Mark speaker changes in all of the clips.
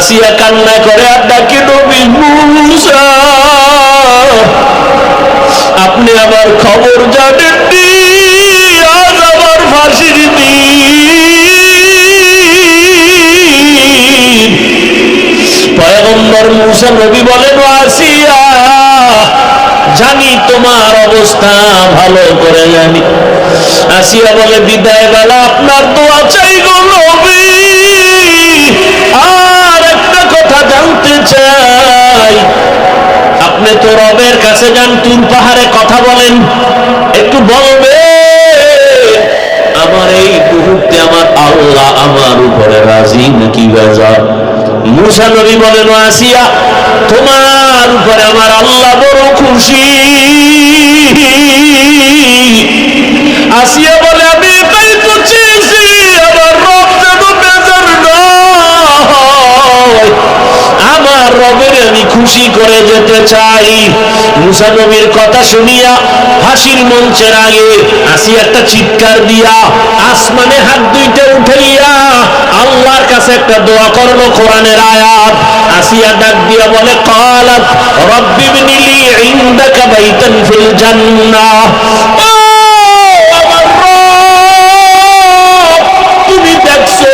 Speaker 1: আসিয়া কান্না করে আর ডাকে, নবী মুসা আপনি আবার খবর জানেননি, আজ আমার ফাঁসির দিন। পয়গম্বর মুসা নবী বলেন, আসিয়া জানি তোমার অবস্থা ভালো করে জানি। আসিয়া বলে, বিদায় বেলা আপনার দোয়া চাই গো নবী, আর একটা কথা জানতে চাই, আপনি তো রবের কাছে যান, তুর পাহাড়ে কথা বলেন, একটু বলবে আমার এই মুহূর্তে আমার আল্লাহ আমার উপরে রাজি নাকি বেজার? মুসা নবী বলেন, আসিয়া তোমার উপরে আমার আল্লাহ বড় খুশি। আসিয়া বলে, আমি এটাই তো চেয়েছি, আমার রব যেন বেজার নয়, আমার রবের আমি খুশি করে যেতে চাই। মুসা নবীর কথা শুনিয়া হাসির মঞ্চের আগে আসিয়া একটা চিৎকার দিয়া আসমানে হাত দুইটা উঠাইয়া আল্লাহর কাছে একটা দোয়া করলো, কোরআনের আয়াত। আসিয়া ডাক দিয়া বলে, ক্বালাত রব্বি ইবনি লি ইনদাকা বাইতান ফিল জান্নাহ, ও আমার রব তুমি দেখছো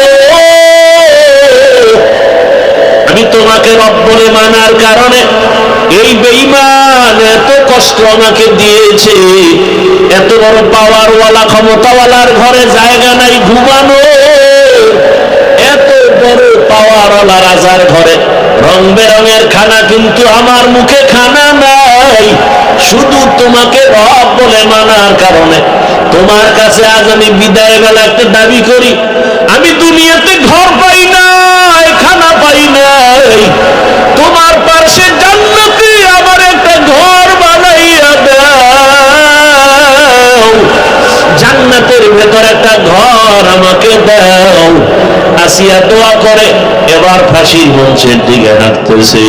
Speaker 1: আমি তোমাকে রব বলে মানার কারণে এই বেঈমান এত কষ্ট আমাকে দিয়েছে, এত বড় পাওয়ারওয়ালা ক্ষমতাওয়ালার ঘরে জায়গা নাই ঘুমানো, এত বড় পাওয়ারওয়ালা রাজার ঘরে রং বেরঙের খানা, কিন্তু আমার মুখে খানা নাই, শুধু তোমাকে রব বলে মানার কারণে তোমার কাছে আজ আমি বিদায় বেলা একটা দাবি করি, আমি দুনিয়াতে ঘর পাই নাই, খানা পাই নাই, তোমার পাশে জান্নাতে আমার একটা ঘর বানাইয়া দাও, জান্নাতের ভেতর একটা ঘর আমাকে দাও। আসিয়া দোয়া করে এবার ফাঁসির মঞ্চের দিকে হাঁটতেছে,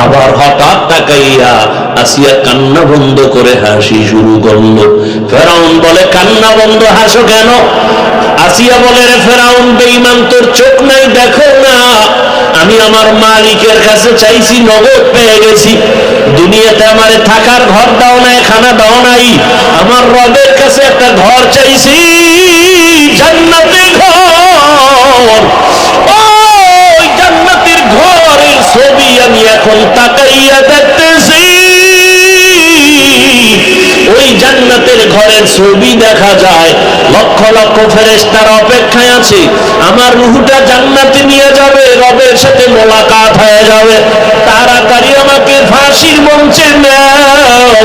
Speaker 1: আবার হঠাৎ তাকাইয়া আসিয়া কান্না বন্ধ করে হাসি শুরু করলো। ফেরাউন বলে, কান্না বন্ধ, হাসো কেন? আসিয়া বলে, রে ফেরাউন বেঈমান, তোর চোখ নাই, দেখো না আমি আমার মালিকের কাছে চাইছি, নগদ পেয়ে গেছি, দুনিয়াতে আমারে থাকার ঘর দাও নাই, খানা দাও নাই, আমার রবের কাছে একটা ঘর চাইছি, জান্নাতে ঘর, ওই জান্নাতের ঘরের ছবি আমি এখন তাকাইয়া দেখতেছি, ওই জান্নাতের ঘরের ছবি দেখা যায়, লক্ষ লক্ষ ফেরেশতার অপেক্ষায় আছে, আমার রূহটা জান্নাতে নিয়ে যাবে, রবের সাথে মোলাকাত হয়ে যাবে, তাড়াতাড়ি আমাকে ফাঁসির মঞ্চে নাও,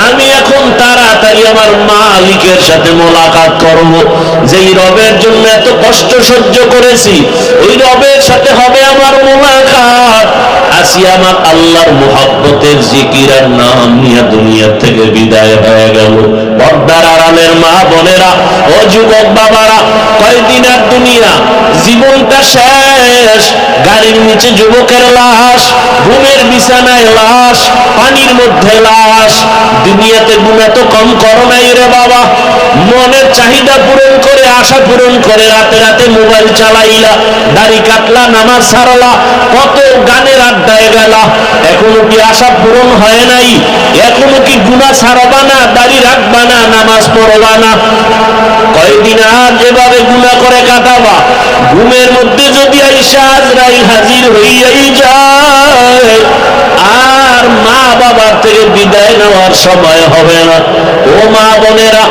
Speaker 1: আমি এখন তাড়াতাড়ি আমার মালিকের সাথে মোলাকাত করব, যেই রবের জন্য এত কষ্ট সহ্য করেছি, ওই রবের সাথে হবে আমার মোলাকাত। আসিয়া আমার আল্লাহর মুহাব্বতের জিকির আর নাম নিয়ে দুনিয়া থেকে বিদায় হয়ে গেল। পর্দার আড়ালের মা বোনেরা, ও যুবক বাবারা, কয়দিন আর দুনিয়া, জীবনটা শেষ, গাড়ির নিচে যুবকের লাশ, ঘুমের বিছানায় লাশ, পানির মধ্যে লাশ, দুনিয়াতে গুনাহ তো কম করো নাই রে বাবা, মনের চাহিদা পূরণ করে, আশা পূরণ করে রাতে রাতে মোবাইল চালাইলা, দাড়ি কাটলা, নামাজ ছাড়লা, কত গানের আড্ডায় গেলা, এখনো কি আশা পূরণ হয় নাই? এখনো কি গুনাহ ছাড়বা না, দাড়ি রাখবা না, নামাজ পড়বা না? কয়দিন আর যেভাবে গুনাহ করে কাটাবা, ঘুমের মধ্যে যদি আইসা আজরাইল হাজির হইয়াই যায়, আর মা বাবার থেকে বিদায় নেওয়ার সময় হবে না। ও মা বোনেরা,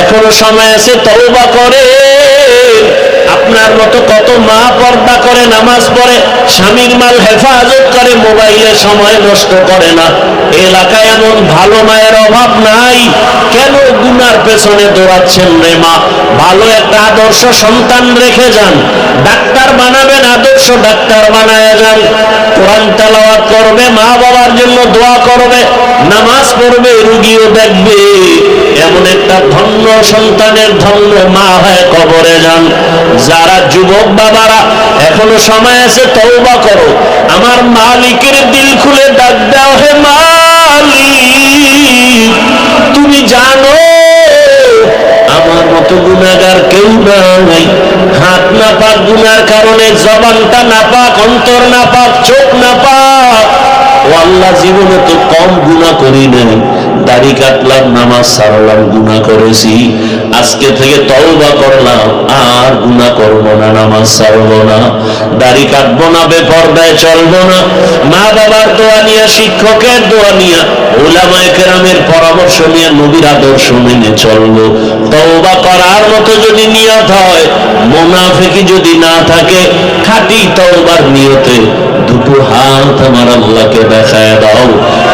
Speaker 1: এখনো সময় আছে, তওবা করে। আপনার মতো কত মা পর্দা করে, নামাজ পড়ে, স্বামীর মাল হেফাজত করে, মোবাইলে সময় নষ্ট করে না। এলাকায় এমন ভালো মায়ের অভাব নাই, কেন গুনার পেছনে দৌড়াচ্ছেন রে মা? ভালো একটা আদর্শ সন্তান রেখে যান, ডাক্তার বানাবেন, আদর্শ ডাক্তার বানায় যান, কোরআন তেলাওয়াত করবে, মা বাবার জন্য দোয়া করবে, নামাজ পড়বে, রুগীও দেখবে, এমন একটা ধন্য সন্তানের ধন্য মা হয়ে কবরে যান। যারা যুবক বাবারা এখনো সময় আছে, তওবা করো, আমার মালিকের দিল খুলে ডাক দাও, হে মালিক তুমি জানো আমার মতো গুনাহগার কেউ নাই। হাত নাপাক গুনার কারণে, জবানটা নাপাক, অন্তর নাপাক, চোখ নাপাক। ও আল্লাহ, জীবনে তো কম গুনাহ করি নাই, দাড়ি কাটলাম, নামাজ ছাড়লাম, গুনাহ করেছি, আজকে থেকে তওবা করলাম, আর গুনাহ করবো না, নামাজ ছাড়বো না, দাড়ি কাটবো না, বেপরদায় চলবো না, মা বাবার দোয়া নিয়ে, শিক্ষকের দোয়া নিয়ে, উলামায়ে কেরামের পরামর্শ নিয়ে, নবীর আদর্শ মেনে চলবো। তওবা করার মতো যদি নিয়ত হয়, মুনাফিকি যদি না থাকে, খাঁটি তওবার নিয়তে দুটো হাত আমার আল্লাহকে দেখায় দাও।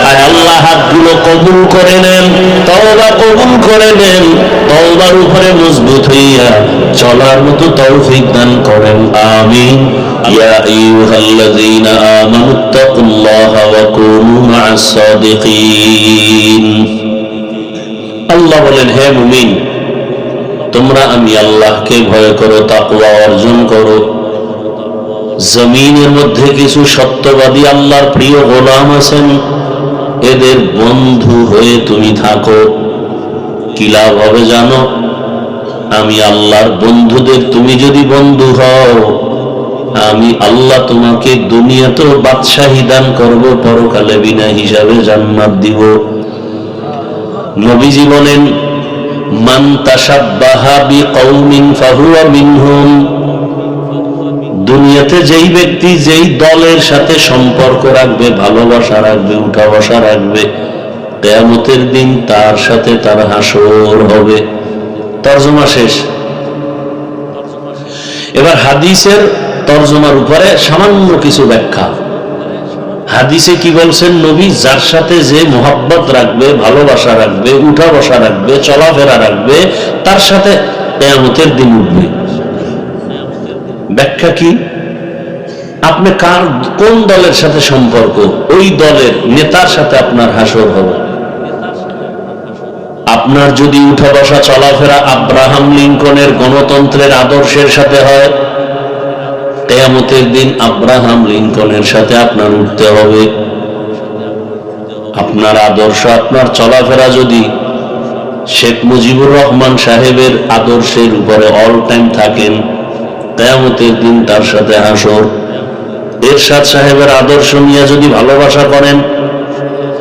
Speaker 1: আয় আল্লাহ, হাতগুলো কবুল করে নেন, তওবা কবুল করে নেন, তওবার উপরে মজবুত হইয়া চলার মতো তৌফিক দান করেন, আমিন। ইয়া আইয়ুহাল্লাযীনা আমানুত্তাকুল্লাহা ওয়া কুনু মা'আস সাদিকিন। আল্লাহ বলেন, হে মুমিন, তোমরা আমি আল্লাহকে ভয় করো, তাকওয়া অর্জন করো। জমিনের মধ্যে কিছু সত্যবাদী আল্লাহর প্রিয় গোলাম আছেন, এদের বন্ধু হয়ে তুমি থাকো। কি লাভ হবে জানো? আমি আল্লাহর বন্ধুদের তুমি যদি বন্ধু হও, আমি আল্লাহ তোমাকে দুনিয়াতেও বাদশাহী দান করব, পরকালে বিনা হিসাবে জান্নাত দিব। নবীজি বলেন, মান তাশাব্বাহা বিকওমিন ফাহুয়া মিনহুম। দুনিয়াতে যেই ব্যক্তি যেই দলের সাথে সম্পর্ক রাখবে, ভালোবাসা রাখবে, উঠা বসা রাখবে, কিয়ামতের দিন তার সাথে তার হাসর হবে। তরজমা শেষ। এবার হাদিসের তরজমার উপরে সামান্য কিছু ব্যাখ্যা। হাদিসে কি বলছেন নবী? যার সাথে যে মোহাব্বত রাখবে, ভালোবাসা রাখবে, উঠা বসা রাখবে, চলাফেরা রাখবে, তার সাথে কিয়ামতের দিন উঠবে। ব্যাখ্যা কি? আপনি কোন দলের সাথে সম্পর্ক, ওই দলের নেতার সাথে আপনার হাসর হবে। আপনার যদি উঠা বসা চলাফেরা আব্রাহাম লিঙ্কনের গণতন্ত্রের আদর্শের সাথে হয়, কিয়ামতের দিন আব্রাহাম লিঙ্কনের সাথে আপনার উঠতে হবে। আপনার আদর্শ, আপনার চলাফেরা যদি শেখ মুজিবুর রহমান সাহেবের আদর্শের উপরে অল টাইম থাকেন, কিয়ামতের দিন তার সাথে হাসর। এরশাদ সাহেবের আদর্শ নিয়ে যদি ভালোবাসা করেন,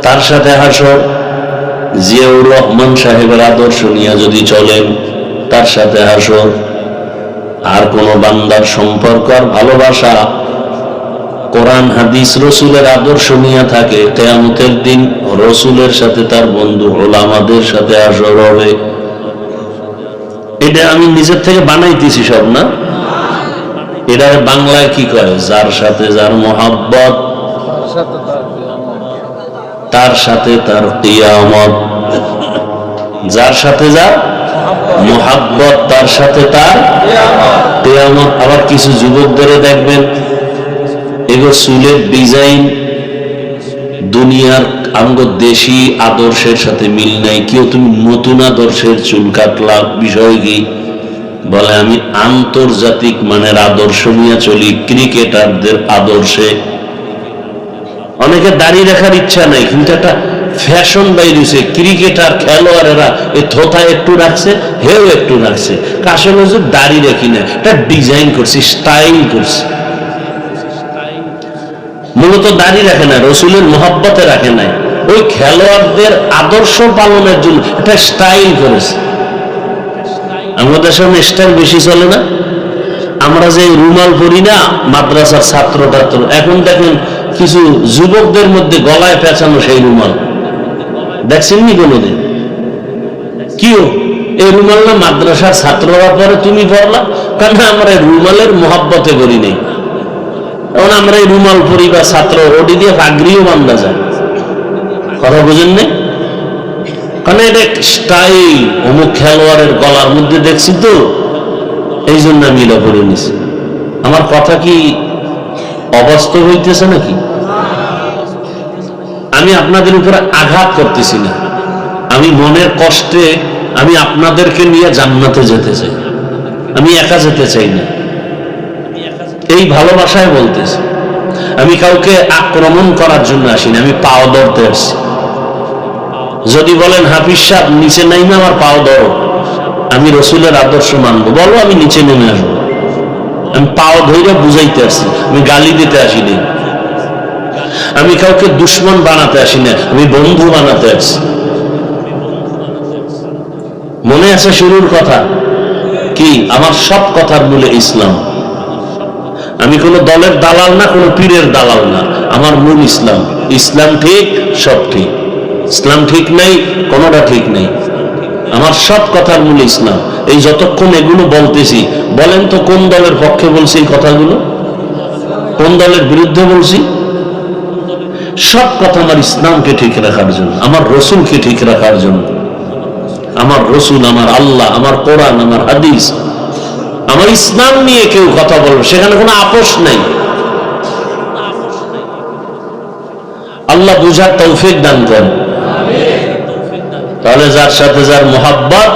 Speaker 1: তার সাথে হাসর। জিয়াউর রহমান সাহেবের আদর্শ নিয়ে যদি চলেন, তার সাথে হাসর। আর কোন বান্দার সম্পর্ক আর ভালোবাসা কোরআন হাদিস রসুলের আদর্শ নিয়ে থাকে, কিয়ামতের দিন রসুলের সাথে তার বন্ধু উলামাদের সাথে হাসর হবে। এটা আমি নিজের থেকে বানাইতেছি সব না, এটা বাংলায় কি কয়? যার সাথে যার মোহাব্বত, তার সাথে তার কিয়ামত। যার সাথে যার মোহাব্বত, তার সাথে তার কিয়ামত। আবার কিছু যুবকদের দেখবেন, এগুলো চুলের ডিজাইন দুনিয়ার আঙ্গ দেশি আদর্শের সাথে মিল নাই। কেউ তুমি নতুন আদর্শের চুল কাটলা, বিষয় কি? বলে আমি আন্তর্জাতিক মানের আদর্শ নিয়ে চলি, ক্রিকেটারদের আদর্শে। অনেকে দাড়ি রাখার ইচ্ছা নাই, কিন্তু একটা ফ্যাশন বাইরেছে, ক্রিকেটার খেলোয়াড়েরা এই থোথা একটু রাখছে, হেও একটু রাখছে, কাশে নজর দাড়ি রাখি না, এটা ডিজাইন করছি, স্টাইল করছি। মূলত দাড়ি রাখে না, রসুলের মোহাব্বতে রাখে নাই, ওই খেলোয়াড়দের আদর্শ পালনের জন্য এটা স্টাইল করেছে। আমাদের সামনে স্টাইল বেশি চলে না। আমরা যে রুমাল পরি না মাদ্রাসার ছাত্র ছাত্র, এখন দেখেন কিছু যুবকদের মধ্যে গলায় পেঁচানো সেই রুমাল, দেখছেননি কোনোদিন? কিও এই রুমাল না মাদ্রাসার ছাত্ররা পরে, তুমি পড়লা? কারণ আমরা রুমালের মোহাব্বতে করি নেই। এখন আমরা এই রুমাল পরি বা ছাত্র, ওটি দিয়ে পাগড়িও বান্ধা যায়। কথা বুঝেন নেই? কারণ এটা স্টাইল, অমুক খেলোয়াড়ের গলার মধ্যে দেখছি তো, এই জন্য আমি এটা পরে নিছি। আমার কথা কি অবাস্তব হইতেছে নাকি? আমি আপনাদের উপরে আঘাত করতেছি না, আমি মনের কষ্টে আমি আপনাদেরকে নিয়ে জান্নাতে যেতে চাই, আমি একা যেতে চাই না। এই ভালোবাসায় বলতেছি, আমি কাউকে আক্রমণ করার জন্য আসিনি, আমি পাও ধরতে আসছি। যদি বলেন হাফিজ সাহেব নিচে নাই না আমার পাও ধরো, আমি রসুলের আদর্শ মানবো, বলো আমি নিচে নেমে আসবো। আমি পাও ধরে বুঝাইতে আসি, আমি গালি দিতে আসিনি, আমি কাউকে দুশ্মন বানাতে আসি না, আমি বন্ধু বানাতে আসি। মনে আছে শুরুর কথা কি? আমার সব কথার মূলে ইসলাম। আমি কোন দলের দালাল না, কোন পীরের দালাল না, আমার মূল ইসলাম। ইসলাম ঠিক, সব ঠিক। ইসলাম ঠিক নাই, কোনটা ঠিক নেই। আমার সব কথার মূল ইসলাম। এই যতক্ষণ এগুলো বলতেছি, বলেন তো কোন দলের পক্ষে বলছি এই কথাগুলো, কোন দলের বিরুদ্ধে বলছি? সব কথা আমার ইসলামকে ঠিক রাখার জন্য, আমার রসুলকে ঠিক রাখার জন্য। আমার রসুল, আমার আল্লাহ, আমার কোরআন, আমার হাদিস, আমার ইসলাম নিয়ে কেউ কথা বলবে, সেখানে কোনো আপোষ নেই। আল্লাহ বুঝার তৌফিক দান করেন। তাহলে যার সাথে যার মোহাব্বত,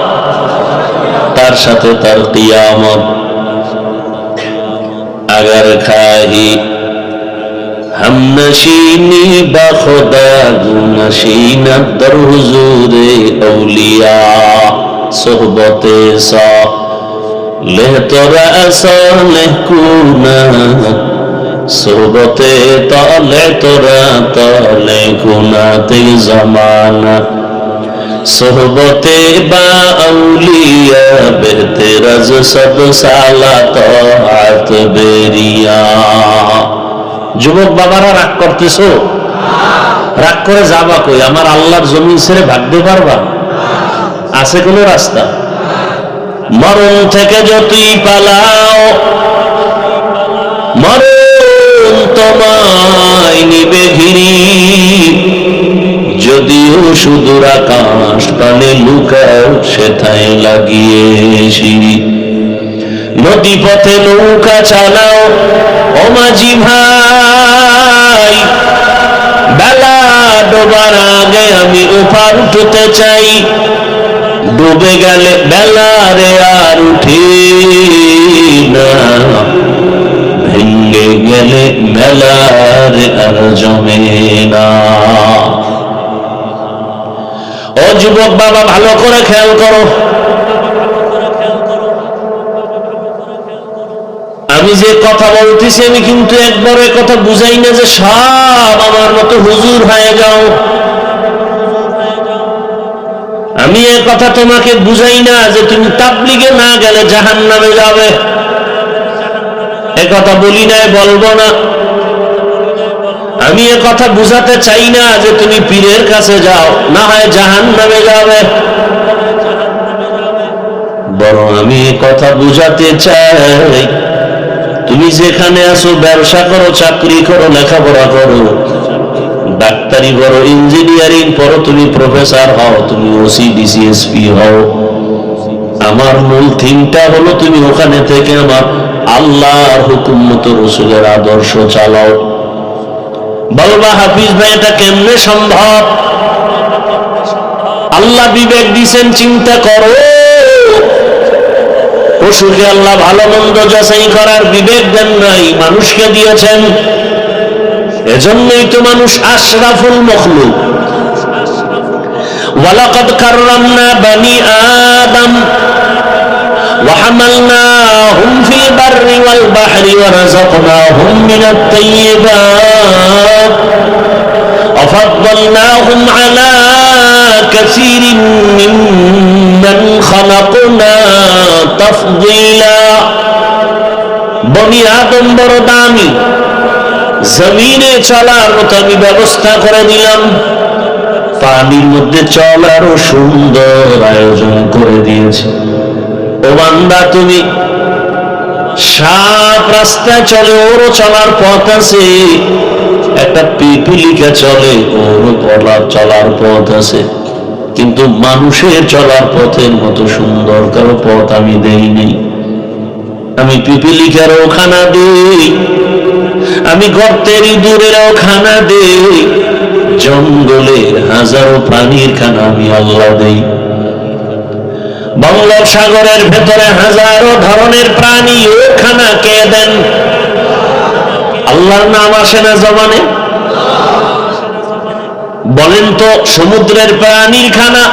Speaker 1: তার সাথে তার কিয়ামত। अगर खाही हम नशीनी बखुदा नशीना दर हुजूरे औलिया सोहबते सा ले तोरा साले कुना सोहबते ताले तोरा ताले कुना ते जमाना सोहबते बा औलिया बेहतरज सब साला तोआत बेरिया। যুবক বাবারা রাগ করতেছো? রাগ করে যাবা কই? আমার আল্লাহর জমিন ছেড়ে ভাগতে পারবা? আছে কোন রাস্তা? মরণ থেকে যতই পালাও, মরণ তোমায় নিবে ঘিরি। যদিও সুদূর আকাশ পানে লুকাও, সেথায় লাগিয়ে সিঁড়ি। নদী পথে নৌকা চালাও ও মাঝি ভাই, বেলা ডোবার আগে আমি ওপার উঠতে চাই। ডুবে গেলে বেলা রে আর উঠি না, ভেঙ্গে গেলে মেলা রে আর জমে না। ও যুবক বাবা, ভালো করে খেয়াল করো। আমি যে কথা বলতেছি, আমি কিন্তু একবার কথা বুঝাই না যে সব আমার মতো হুজুর হয়ে যাও। আমি এ কথা তোমাকে বুঝাই না যে তুমি তাবলীগে না গেলে জাহান্নামে যাবে। এ কথা বলি নাই, বলবো না। আমি এ কথা বুঝাতে চাই না যে তুমি পীরের কাছে যাও, না হয় জাহান্নামে যাবে। বরং আমি এ কথা বুঝাতে চাই, তুমি যেখানে আছো, ব্যবসা করো, চাকরি করো, লেখাপড়া করো, ডাক্তারি করো, ইঞ্জিনিয়ারিং করো, তুমি প্রফেসর হও, তুমি ওসি ডিসিএসপি হও, আমার মূল থিমটা হলো তুমি ওখানে থেকে আমার আল্লাহর হুকুম মতো রসুলের আদর্শ চালাও। বলবা হাফিজ ভাই এটা কেমনে সম্ভব? আল্লাহ বিবেক দিয়েছেন, চিন্তা করো। পশুকে আল্লাহ ভালো মন্দ যাচাই করার বিবেক দেন নাই, মানুষকে দিয়েছেন। এজন্যই তো মানুষ আশরাফুল মখলুক। ওয়ালাকাদ কাররামনা বানি আদম ওয়া হামালনাহুম ফিল বাররি ওয়াল বাহরি ওয়া রাযাকনাহুম মিনাত তাইয়্যিবাত ওয়া ফাদ্দালনাহুম আলা কাসীরিন মিম্মান খালাকনা তাফদীলা। বনি আদম বড় দামি, জমিনে চলার মতো আমি ব্যবস্থা করে দিলাম, পানির মধ্যে চলারও সুন্দর আয়োজন করে দিয়েছে। ও বান্দা, তুমি সাপ রাস্তায় চলে, ওরও চলার পথ আছে। একটা পিপিলিকা চলে, ওরও চলার পথ আছে। কিন্তু মানুষের চলার পথের মতো সুন্দর কারো পথ আমি দেইনি। আমি পিপিলিকারও খানা দেই, আমি গর্তের ইঁদুরেরও খানা দেই, জঙ্গলের হাজারো প্রাণীর খানা আমি আল্লাহ দেই। বঙ্গোপসাগরের ভেতরে হাজারো ধরনের প্রাণী, ও খানা কে দেন? আল্লাহর নাম আসে না জবানে? বলেন তো, সমুদ্রের প্রাণীর খানা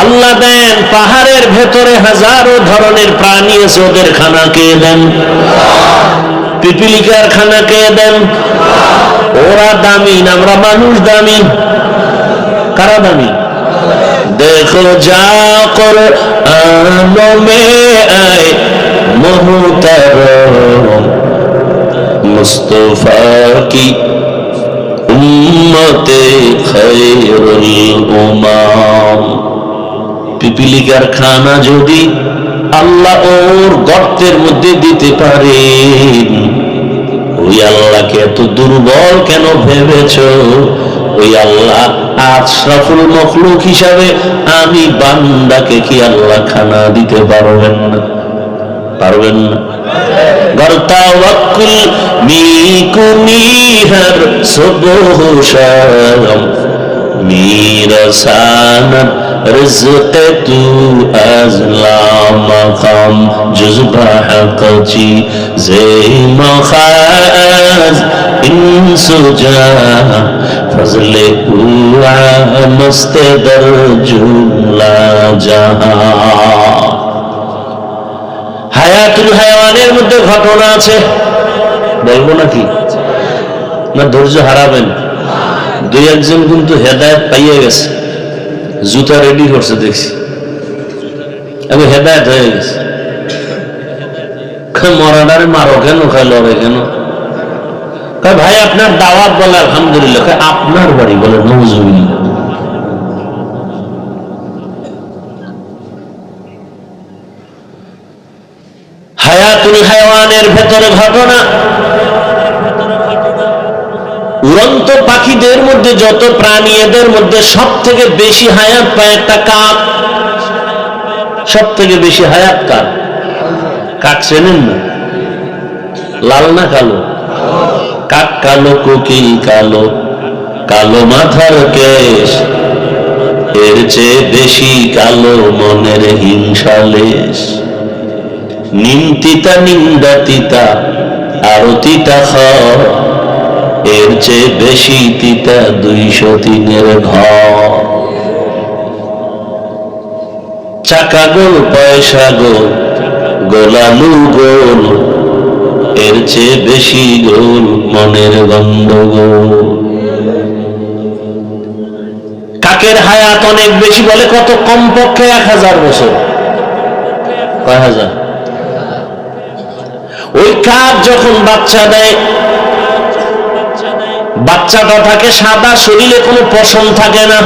Speaker 1: আল্লাহ দেন পাহাড়ের ভেতরে হাজারো ধরনের প্রাণী আছে, ওদের খানা কে দেন? পিপিলিকার খানা কে দেন? ওরা দামি, আমরা মানুষ দামি? কারা দামি? দেখো যা করো আলমে আয় মুহতারম মুস্তফা কি উম্মতে খায়রুল উমাম। পিপিলিকার খানা যদি আল্লাহ ওর গর্তের মধ্যে দিতে পারেন, ওই আল্লাহকে এত দুর্বল কেন ভেবেছো? ওই আল্লাহ আশরাফুল মখলুক হিসাবে আমি বান্দাকে কি আল্লাহ খানা দিতে পারবেন না? পারবেন না? গর্তাওয়াক্কুল মিকুনি হর সুবহ শাম মিরসানা রিজক তু আজলা মাকাম জুজবা হাকচি জে মখাজ ইনসুজা ফজলে উআ মুস্তাদর জুমলা জাহা। হায়াতুল হায়াওয়ানের মধ্যে ঘটনা আছে, বলবো নাকি? না ধৈর্য হারাবেন? দুই একজন কিন্তু হেদায়েত পাইয়ে গেছে, জুতা রেডি করছে দেখছি, আমি হেদায়েত হয়ে গেছে। মরাডারে মারো কেন, খাই লড়ে কেন? ভাই আপনার দাওয়াত, বলে আলহামদুলিল্লাহ। আপনার বাড়ি, বলে নওজুবিল্লাহ। হায়াতুল হায়াওয়ানের ভেতরে ঘটনা, উড়ন্ত পাখিদের মধ্যে যত প্রাণী, এদের মধ্যে সব থেকে বেশি হায়াত পায় একটা কাক। সব থেকে বেশি হায়াত কাক। কাক চেনেন না? লাল না কালো? কাক কালো, কোকিল কালো, কালো মাথার কেশ, এর চেয়ে বেশি কালো মনের হিংসালেশ। নিম তিতা নিন্দা তিতা আরো তিতা খাও, এর চেয়ে বেশি তিতা 203-এর ঘর। চাকা গোল পয়সা গোল গোলালু গোল, এর চেয়ে বেশি গোল মনের গন্ডগোল। কাকের হায়াত অনেক বেশি, বলে কত? কমপক্ষে 1000 বছর। কয় হাজার? ওই কাক যখন বাচ্চা দেয়, বাচ্চাটা থাকে সাদা, শরীরে কোনো পশম থাকে না,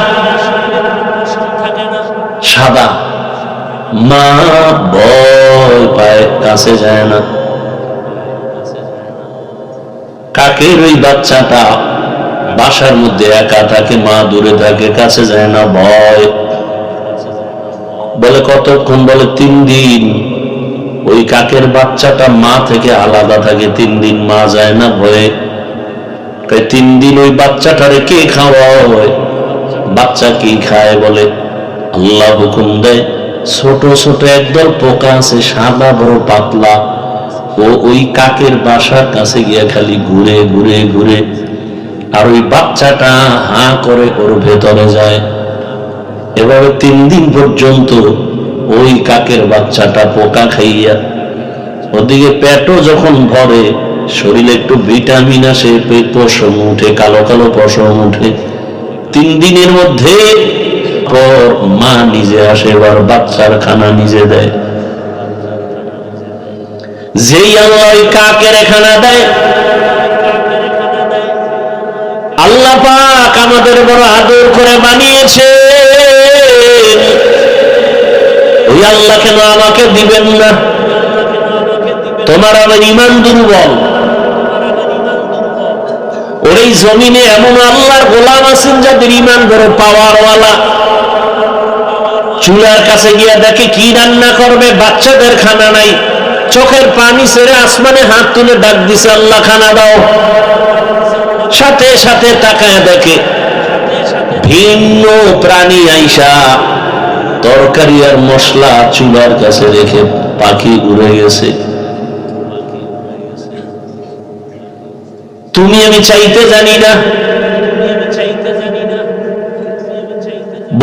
Speaker 1: সাদা। মা ভয় পায়, কাছে যায় না। কাকের ওই বাচ্চাটা বাসার মধ্যে একা থাকে, মা দূরে থাকে, কাছে যায় না, ভয়। বলে কতক্ষণ? বলে 3 দিন। ওই কাকের বাচ্চাটা মা থেকে আলাদা থাকে 3 দিন, মা যায় না ভয়ে। 3 দিন ওই বাচ্চাটারে কে খাওয়ায়? বাচ্চা কি খায়? বলে আল্লাহ হুকুম দেয়, ছোট ছোট একদল পোকা আছে, সাদা বড় পাতলা, ও ওই কাকের বাসার কাছে গিয়ে খালি ঘুরে ঘুরে ঘুরে, আর ওই বাচ্চাটা হা করে ওর ভেতরে যায়। এভাবে 3 দিন পর্যন্ত ওই কাকের বাচ্চাটা পোকা খাইয়া, ওদিকে পেটও যখন ভরে, শরীরে একটু ভিটামিন আসে, পশম উঠে, কালো কালো পশম উঠে। 3 দিনের মধ্যে পর মা নিজে আসে, এবার বাচ্চার খানা নিজে দেয়। যেই আল্লাহ ওই কাকের খানা দেয়, আল্লাহ পাক আমাদের বড় আদর করে বানিয়েছে। ওই আল্লাহ কেন আমাকে দিবেন না? তোমার আমার ঈমান দুর্বল। ওর এই জমিনে এমন আল্লাহর গোলাম আছেন যাদের ঈমান বড় পাওয়ারওয়ালা। চুলার কাছে গিয়ে দেখে কি রান্না করবে, বাচ্চাদের খানা নাই, চোখের পানি ছেড়ে আসমানে হাত তুলে ডাক দিছে, আল্লাহ খানা দাও। সাথে সাথে তাকায় দেখে ভিন্ন প্রাণী আইসা তরকারি আর মশলা চুলার কাছে রেখে পাখি উড়ে গেছে। তুমি আমি চাইতে জানি না,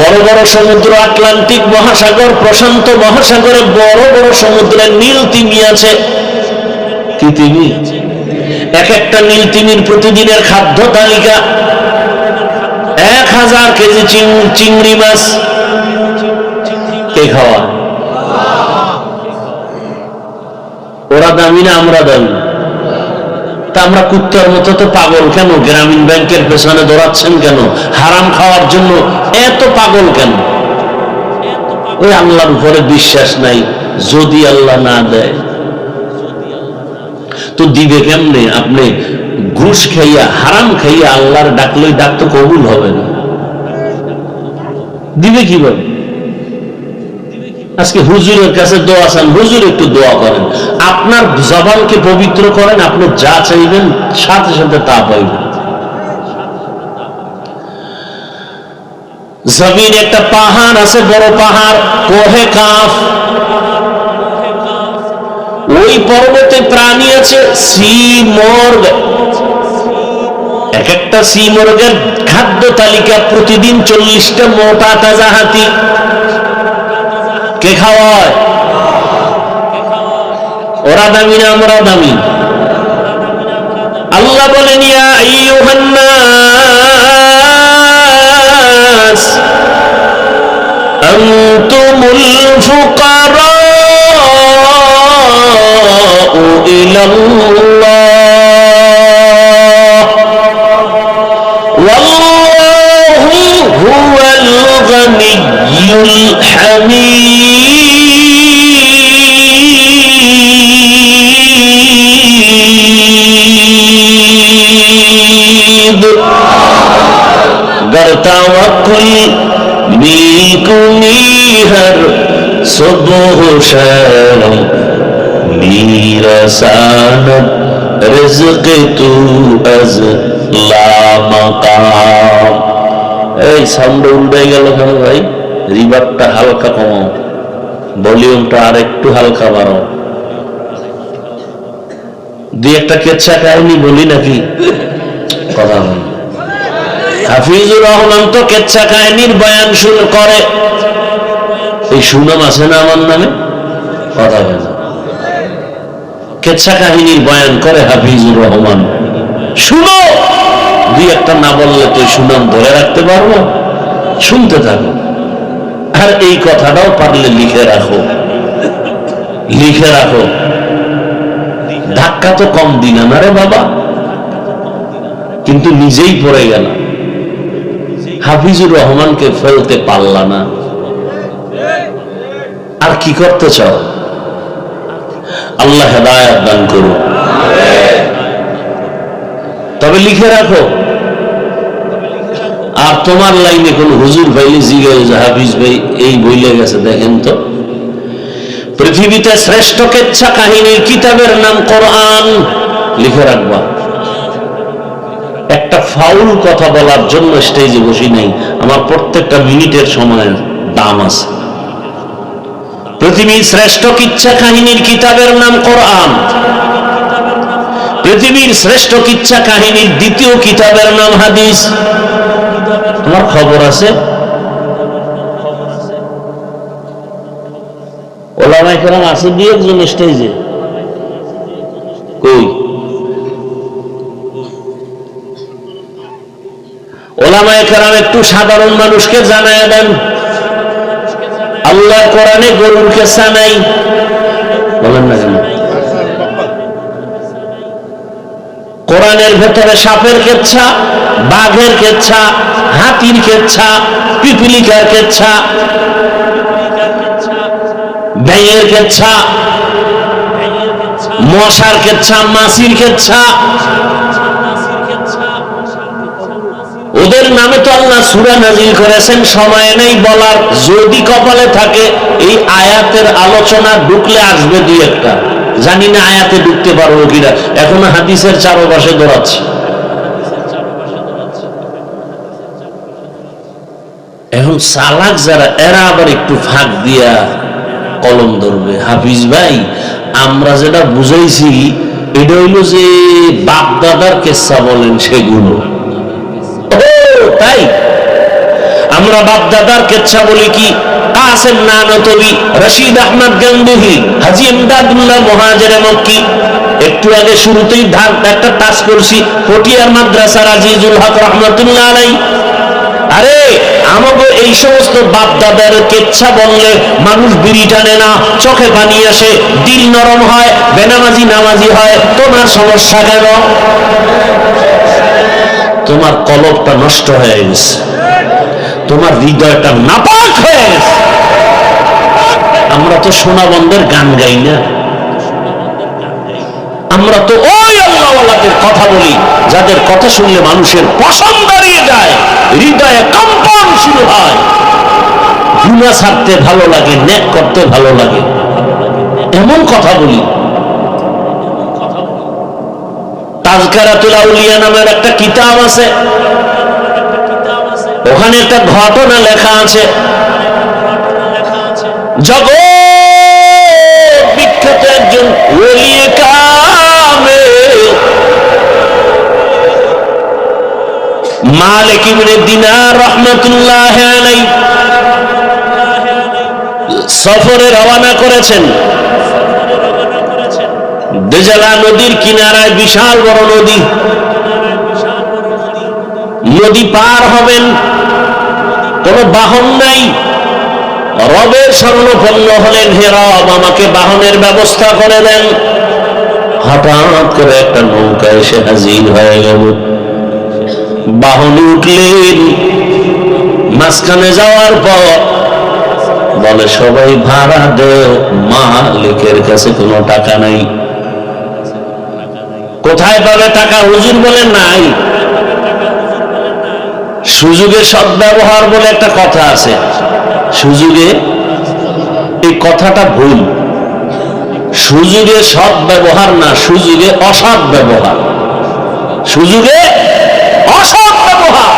Speaker 1: বড় বড় সমুদ্র, আটলান্টিক মহাসাগর, প্রশান্ত মহাসাগরে বড় বড় সমুদ্রের নীল তিমি আছে। কি তিমি? এক একটা নীল তিমির প্রতিদিনের খাদ্য তালিকা 1000 কেজি চিংড়ি মাছ। কে খাওয়া? ওরা দামি না আমরা দামি? তা আমরা কুত্তার মতো তো পাগল কেন? গ্রামীণ ব্যাংকের পেছনে দৌড়াচ্ছেন কেন? হারাম খাওয়ার জন্য এত পাগল কেন? ওই আল্লাহর উপরে বিশ্বাস নাই। যদি আল্লাহ না দেয় তো দিবে কেমনে? আপনি ঘুষ খাইয়া, হারাম খাইয়া আল্লাহর ডাকলেই ডাক তো কবুল হবে না। দিবে কিভাবে? আজকে হুজুরের কাছে দোয়া চান, হুজুর একটু দোয়া করেন, আপনার জবানকে পবিত্র করেন, আপনি যা চাইবেন সাথে সাথে তা পাইবেন। জমিন একটা পাহাড় আছে, বড় পাহাড়, কোহে কাফ। ওই পর্বতে প্রাণী আছে, সি মর্গ। এক একটা সি মর্গের খাদ্য তালিকা প্রতিদিন 40টা মোটা তাজা হাতি। কে খাওয়ায়? ওরা দামি না আমরা দামি? আল্লাহ বলেন ইয়া আইয়ুহান নাস আনতুমুল ফুকারা ইলাল্লাহ ওয়াল্লাহু হুয়াল গানিয়্যুল হামিদ। गर तवक्कुल नीकुनी हर सुबह शर्म मीरसानत रिज़्क़ तू अज़ ला मकाम। এই সাউন্ড উল্টে গেল কেন ভাই? রিভারটা হালকা কমাও, ভলিউমটা আর একটু হালকা বাড়াও। দুই একটা কেচ্ছা কাহিনী বলি নাকি? কথা বলি। হাফিজুর রহমান তো কেচ্ছা কাহিনীর বয়ান করে। এই সুনাম আছে না আমার নামে? কথা হয় না। কেচ্ছা কাহিনীর বয়ান করে হাফিজুর রহমান, শুনো। দুই একটা না বললে তো সুনাম ধরে রাখতে পারবো? শুনতে থাকো। আর এই কথাটাও পারলে লিখে রাখো, লিখে রাখো। ধাক্কা তো কম দিনা না রে বাবা, কিন্তু নিজেই পড়ে গেল। হাফিজুর রহমানকে ফেলতে পারলা না, আর কি করতে চাও? আল্লাহ হেদায়েত দান করুন। তবে লিখে রাখো। আর তোমার লাইনে কোন হুজুর ভাইলে জিজ্ঞাসা যে হাফিজ ভাই এই বইলে গেছে দেখেন তো। পৃথিবীতে শ্রেষ্ঠ কেচ্ছা কাহিনীর কিতাবের নাম কোরআন। লিখে রাখবা। একটা ফাউল কথা বলার জন্য স্টেজে বসি নাই, আমার প্রত্যেকটা মিনিটের সময়ের দাম আছে। পৃথিবীর শ্রেষ্ঠ কিচ্ছা কাহিনীর কিতাবের নাম কোরআন। পৃথিবীর শ্রেষ্ঠ কিচ্ছা কাহিনীর দ্বিতীয় কিতাবের নাম হাদিস। তোমার খবর আছে? ওলামায়ে কেরাম আছে দুই একজন স্টেজে, কই? ওলামায়ে কেরাম একটু সাধারণ মানুষকে জানায় দেন, আল্লাহর কোরআনে গরুর কেচ্ছা নাই। বলেন না কেন? কোরআনের ভেতরে সাপের কেচ্ছা, বাঘের কেচ্ছা, হাতির কেচ্ছা, পিপিলিকার কেচ্ছা, ব্যাঙের কেচ্ছা, মশার কেচ্ছা, মাছির কেচ্ছা। ওদের নামে তো আল্লাহ সূরা নাজিল করেছেন, সময় নেই বলার। যদি কপালে থাকে এই আয়াতের আলোচনা ঢুকলে আসবে দুই একটা, জানি না আয়াতে ঢুকতে পারবো কিনা। এখনো হাদিসের চারপাশে দৌড়াচ্ছি। এখন চালাক যারা, এরা আবার একটু ফাঁক দিয়া কলম ধরবে। হাফিজ ভাই আমরা যেটা বুঝাইছি এটা হইল যে বাপ দাদার কেচ্ছা বলেন সেগুলো। তাই আমরা বাপ দাদার কেচ্ছা বলি কি? কাসেম নানতবি, রশিদ আহমদ গঙ্গুহি, হাজী ইমদাদুল্লাহ মুহাজিরে মক্কি। একটু আগে শুরুতেই একটা টাচ করছি, পটিয়ার মাদ্রাসার আজিজুল হক রহমাতুল্লাহ আলাইহি। আরে আমাকে এই সমস্ত বাপ দাদার কেচ্ছা বললে মানুষ বিড়ি টানে না, চোখে পানি আসে, দিল নরম হয়, বেনামাজি নামাজি হয়। তোমার সমস্যা কেন? তোমার কলবটা নষ্ট হয়ে গেছে, তোমার হৃদয়টা নাপাক হয়ে গেছে। আমরা তো সোনা বন্ধের গান গাই না, আমরা তো ওই আল্লাহওয়ালাদের কথা বলি যাদের কথা শুনলে মানুষের পশম দাঁড়িয়ে যায়, হৃদয়ে কম্পন শুরু হয়। গুনাহ ছাড়তে ভালো লাগে, নেক করতে ভালো লাগে, এমন কথা বলি। তাজকিরাতুল আউলিয়া নামের একটা কিতাব আছে, ওখানে একটা ঘটনা লেখা আছে। জগৎ বিখ্যাত একজন ওলিয়ে কামেল মালিক ইবনে দিনার রাহমাতুল্লাহ আলাইহি সফরে রওনা করেছেন। দেজালা নদীর কিনারায় বিশাল বড় নদী, নদী পার হবেন, কোন বাহন নাই। রবের স্বর্ণপন্ন হলেন, হে রব আমাকে বাহনের ব্যবস্থা করে দেন। হঠাৎ করে একটা নৌকা এসে হাজির হয়ে গেল, বাহনে উঠলেন। মাঝখানে যাওয়ার পর বলে সবাই ভাড়া দেও, মালিকের কাছে কোনো টাকা নাই। কোথায় পাবে টাকা? হুজুর বলেন নাই। সুযোগে সদ্ব্যবহার বলে একটা কথা আছে, সুযোগে, এই কথাটা ভুল। সুযোগে সৎ ব্যবহার না, সুযোগে অসৎ ব্যবহার। সুযোগে অসৎ ব্যবহার।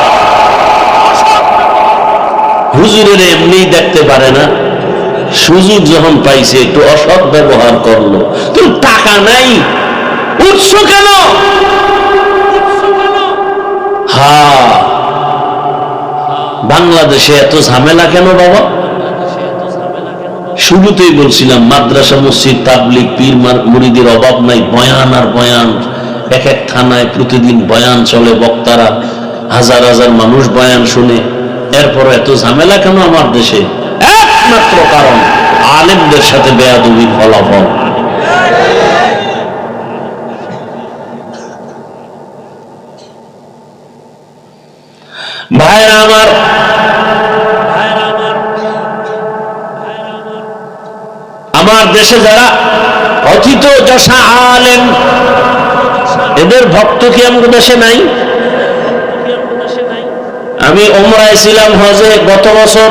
Speaker 1: হুজুরের এমনি দেখতে পারে না, সুযোগ যখন পাইছে একটু অসৎ ব্যবহার করলো। তুমি টাকা নাই, উঠছো কেন? হ্যাঁ, বাংলাদেশে এত ঝামেলা কেন বাবা? শুরুতেই বলছিলাম মাদ্রাসা, মসজিদ, তাবলিগ, পীর মুরিদের অভাব নাই। বয়ান আর বয়ান, এক এক থানায় প্রতিদিন বয়ান চলে, বক্তারা হাজার হাজার মানুষ বয়ান শুনে। এরপর এত ঝামেলা কেন আমার দেশে? একমাত্র কারণ আলেমদের সাথে বেয়াদবির ফলাফল। ভাইরা আমার, আমার দেশে যারা অথিত যশা আলেম, এদের ভক্ত কি আমার দেশে নাই? আমি ওমরায় ছিলাম, হজে গত বছর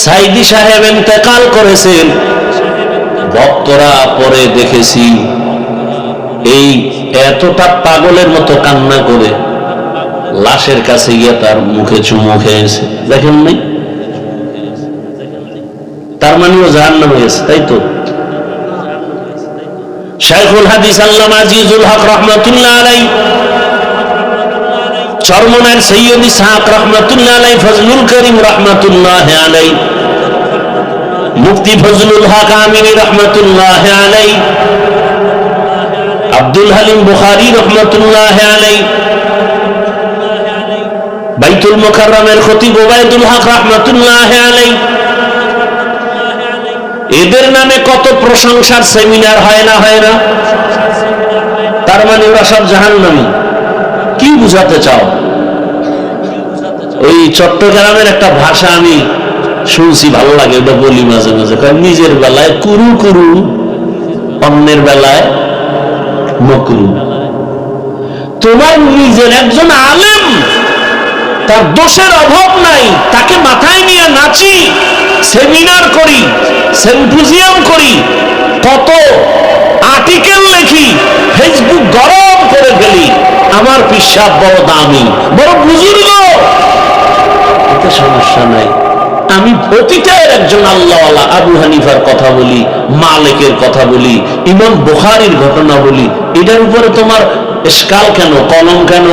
Speaker 1: সাইদি সাহেব ইন্তেকাল করেছেন। ভক্তরা পরে দেখেছি এই এতটা পাগলের মতো কান্না করে লাশের কাছে গিয়ে তার মুখে চুমু খেয়েছে। দেখেন নাই? তার মানে ও জাহান্নামে গেছে, তাই তো? শাইখুল হাদিস আল্লামা আজিজুল হক রাহমাতুল্লাহ আলাইহি, চরমনার সৈয়দ ইসহাক রাহমাতুল্লাহ আলাইহি, ফজলুল করিম রাহমাতুল্লাহ আলাইহি, মুফতি ফজলুল হক আমিনী রাহমাতুল্লাহ আলাইহি, আব্দুল হালিম বুখারী রাহমাতুল্লাহ আলাইহি, বাইতুল মুকাররমের খতিব ওবায়দুল হক রাহমাতুল্লাহ আলাইহি, এদের নামে কত প্রশংসার সেমিনার হয় না? হয় না? তার মানে ওরা সব জাহান্নামী। কি বুঝাতে চাও? ওই চট্টগ্রামের একটা ভাষা আমি শুনছি, ভালো লাগে, ওটা বলি মাঝে মাঝে। নিজের বেলায় কুরু কুরু, অন্যের বেলায় মকরু। তোমার নিজের একজন আলেম, তার দোষের অভাব নাই, তাকে মাথায় নিয়ে নাচি, সেমিনার করি, সিম্পোজিয়াম করি, কত আর্টিকেল লিখি, ফেসবুক গরম করে ফেলি। আমার পিসাব বড় দামি, বড় বুজুর্গ, এতে সমস্যা নাই। আমি অতীতের একজন আল্লাহওয়ালা আবু হানিফার কথা বলি, মালিকের কথা বলি, ইমাম বুখারীর ঘটনা বলি। এটার উপরে তোমার ইশকাল কেন? কলম কেন?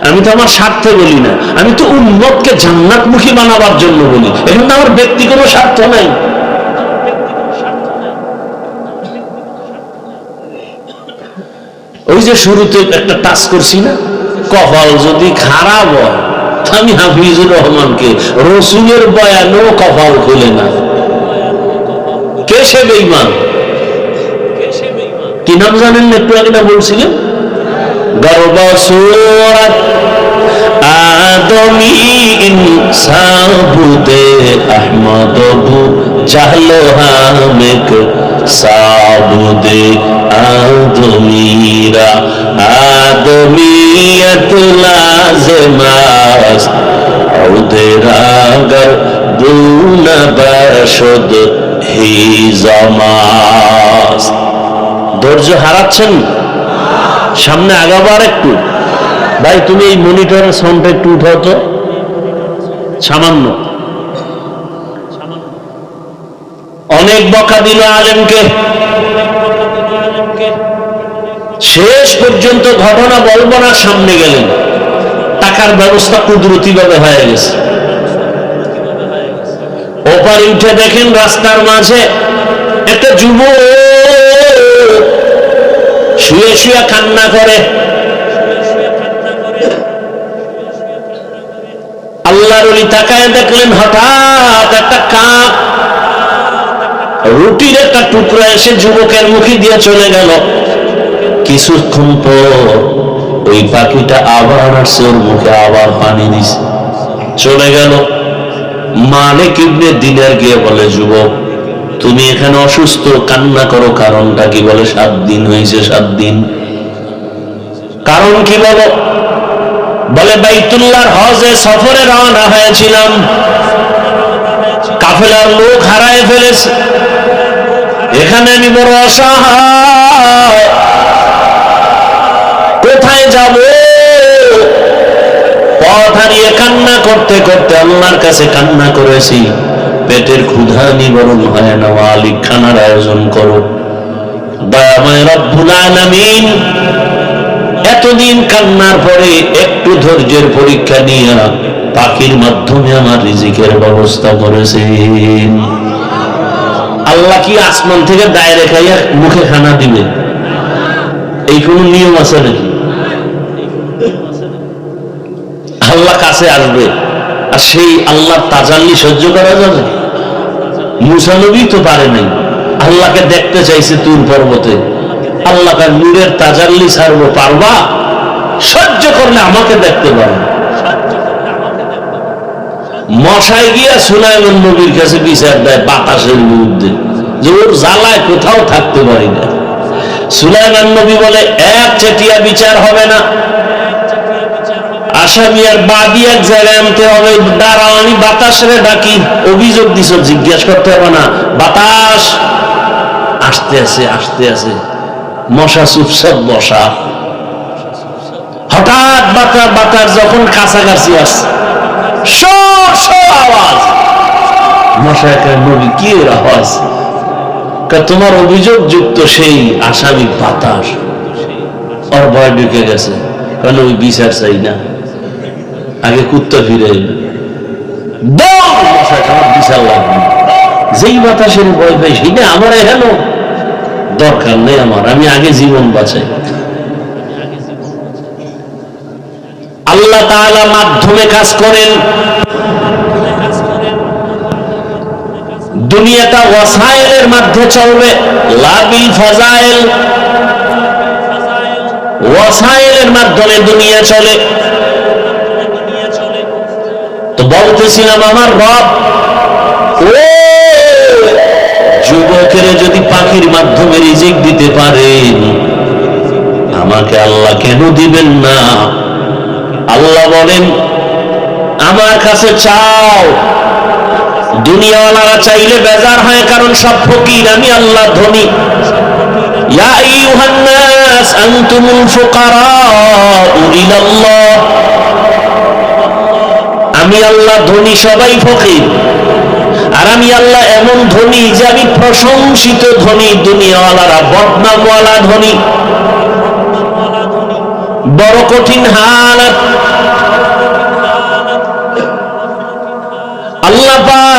Speaker 1: আমি তো আমার স্বার্থে বলি না, আমি তো উম্মতকে জান্নাতমুখী বানাবার জন্য বলি। এখানে আমার ব্যক্তিগত স্বার্থ নাই। ওই যে শুরুতে একটা টাচ করছি না, কপাল যদি খারাপ হয়, আমি হাফিজুর রহমানকে রসুলের বয়ানেও কপাল খুলে না। কে সে বেঈমান? কি নাম জানেন? একটু আগে না বলছিলেন, গর্ব সুরত আদমি ইনসাবুদে আহমদ বু চাহলো হামেক সাবুদে আদমিরা আদমিয়ত লাজমাস আউদেরাগর দুনা বাশদ হি জামাস। ধৈর্য হারাচ্ছেন, সামনে আগাবার একটু। ভাই তুমি এই মনিটরের সাউন্ডটা একটু উঠাও তো, সামান্য। অনেক বকা দিল আলেমকে, শেষ পর্যন্ত ঘটনা বলবো না, সামনে গেলেন, টাকার ব্যবস্থা কুদরতি ভাবে হয়ে গেছে। ওপারে উঠে দেখেন রাস্তার মাঝে একটা যুবক শুয়ে শুয়ে কান্না করে। আল্লাহর ওলি তাকায় দেখলেন হঠাৎ একটা কাক রুটির একটা টুকরা এসে যুবকের মুখে দিয়ে চলে গেল। কিছুক্ষণ পর ওই পাখিটা আবার আসছে, ওর মুখে আবার পানি দিছে, চলে গেল। মালিক ইবনে দিনার গিয়ে বলে, যুবক তুমি এখানে অসুস্থ, কান্না করো, কারণটা কি? বলে 7 দিন হয়েছে। 7 দিন। কারণ কি বলো? বলে বাইতুল্লাহর হজে সফরে রওনা হয়েছিলাম, কাফেলার লোক হারায় ফেলেছে, এখানে আমি বড় অসহায়, কোথায় যাব? পথ হারিয়ে কান্না করতে করতে আল্লাহর কাছে কান্না করেছি, পেটের ক্ষুধা নিবারণ হয় না, মালিক খানার আয়োজন করো। দয়াময় রব্বুল আলামিন এতদিন কান্নার পরে একটু ধৈর্যের পরীক্ষা নিয়ে পাখির মাধ্যমে আমার রিজিকের ব্যবস্থা করেছেন। আল্লাহ কি আসমান থেকে ডাইরেক্ট খাইয়া মুখে খানা দিবে? এই কোন নিয়ম আছে নাকি? আল্লাহ কাছে আসবে, আর সেই আল্লাহর তাজাল্লি সহ্য করা যাবে? মুসা নবী তো পারে নাই, আল্লাহকে দেখতে চাইছে তুর পর্বতে, আল্লাহ তার নূরের তাজাল্লি ছাড়বো, পারবা? সহ্য করলে আমাকে দেখতে পারবে। মশাই গিয়া সুলাইমান নবীর কাছে বিচার দেয় বাতাসের বিরুদ্ধে, যে ওর জ্বালায় কোথাও থাকতে পারি না। সুলাইমান নবী বলে, এক চেটিয়া বিচার হবে না, আসামি আর বাদী এক জায়গায় আনতে হবে, দাঁড়াও আমি বাতাসরে ডাকি, অভিযোগ দিছ, জিজ্ঞেস করতে হবে না, বাতাস আসতে আছে আসতে আছে। মশা চুপচাপ বসা। হঠাৎ বাতাস যখন কাছাকাছি আসছে, আওয়াজ, মশা একটা নবী কি এর আওয়াজ? তোমার অভিযোগ যুক্ত সেই আসামি বাতাস, ওর ভয় ঢুকে গেছে, কারণ ওই বিচার চাই না, আগে কুত্তা ফিরে এলো, আমার বিচার লাগবে। যেই বাতাসের ভয় পাই সেইটা আমার এখানে দরকার নেই, আমার আমি আগে জীবন বাঁচাই। আল্লাহ তাআলা মাধ্যমে কাজ করেন। দুনিয়াটা ওয়াসাইলের মধ্যে চলবে, লাবিল ফাজাইল। ওয়াসাইলের মাধ্যমে দুনিয়া চলে। তো বলতেছিলাম আমার রব ও যুবকের যদি পাখির মাধ্যমে রিজিক দিতে পারেন, আমাকে আল্লাহ কেন দিবেন না? আল্লাহ বলেন, আমার কাছে চাও। দুনিয়াওয়ালারা চাইলে বেজার হয়, কারণ সব ফকির, আমি আল্লাহ ধনী। ইয়া আইয়ুহান নাস আনতুমুল ফুকারাউ ইলাল্লাহ, আমি আল্লাহ ধনী, সবাই ফকির। আর আমি আল্লাহ এমন ধনী যে আমি প্রশংসিত ধনী, দুনিয়াওয়ালারা বদনামওয়ালা ধনী। বড় কঠিন হালত।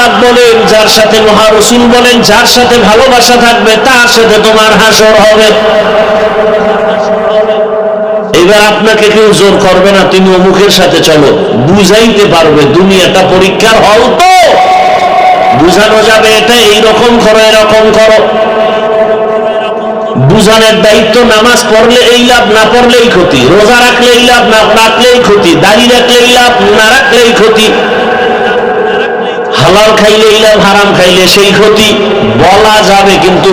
Speaker 1: পাক বলেন, যার সাথে মহা রাসূল বলেন, যার সাথে ভালোবাসা থাকবে তার সাথে তোমার হাসর হবে। এবার আপনাকে কেউ জোর করবে না তুমি অমুকের সাথে চলো, বুঝাইতে পারবে দুনিয়াটা পরীক্ষার হল, তো বুঝানো যাবে এটা এইরকম করো এরকম করো। বুঝানোর দায়িত্ব, নামাজ পড়লে এই লাভ, না পড়লেই ক্ষতি, রোজা রাখলে এই লাভ, না রাখলেই ক্ষতি, দাড়ি রাখলে এই লাভ, না রাখলেই ক্ষতি, হালাল খাইলে এই লাভ, হারাম খাইলে সেই ক্ষতি। বলা যাবে কিন্তু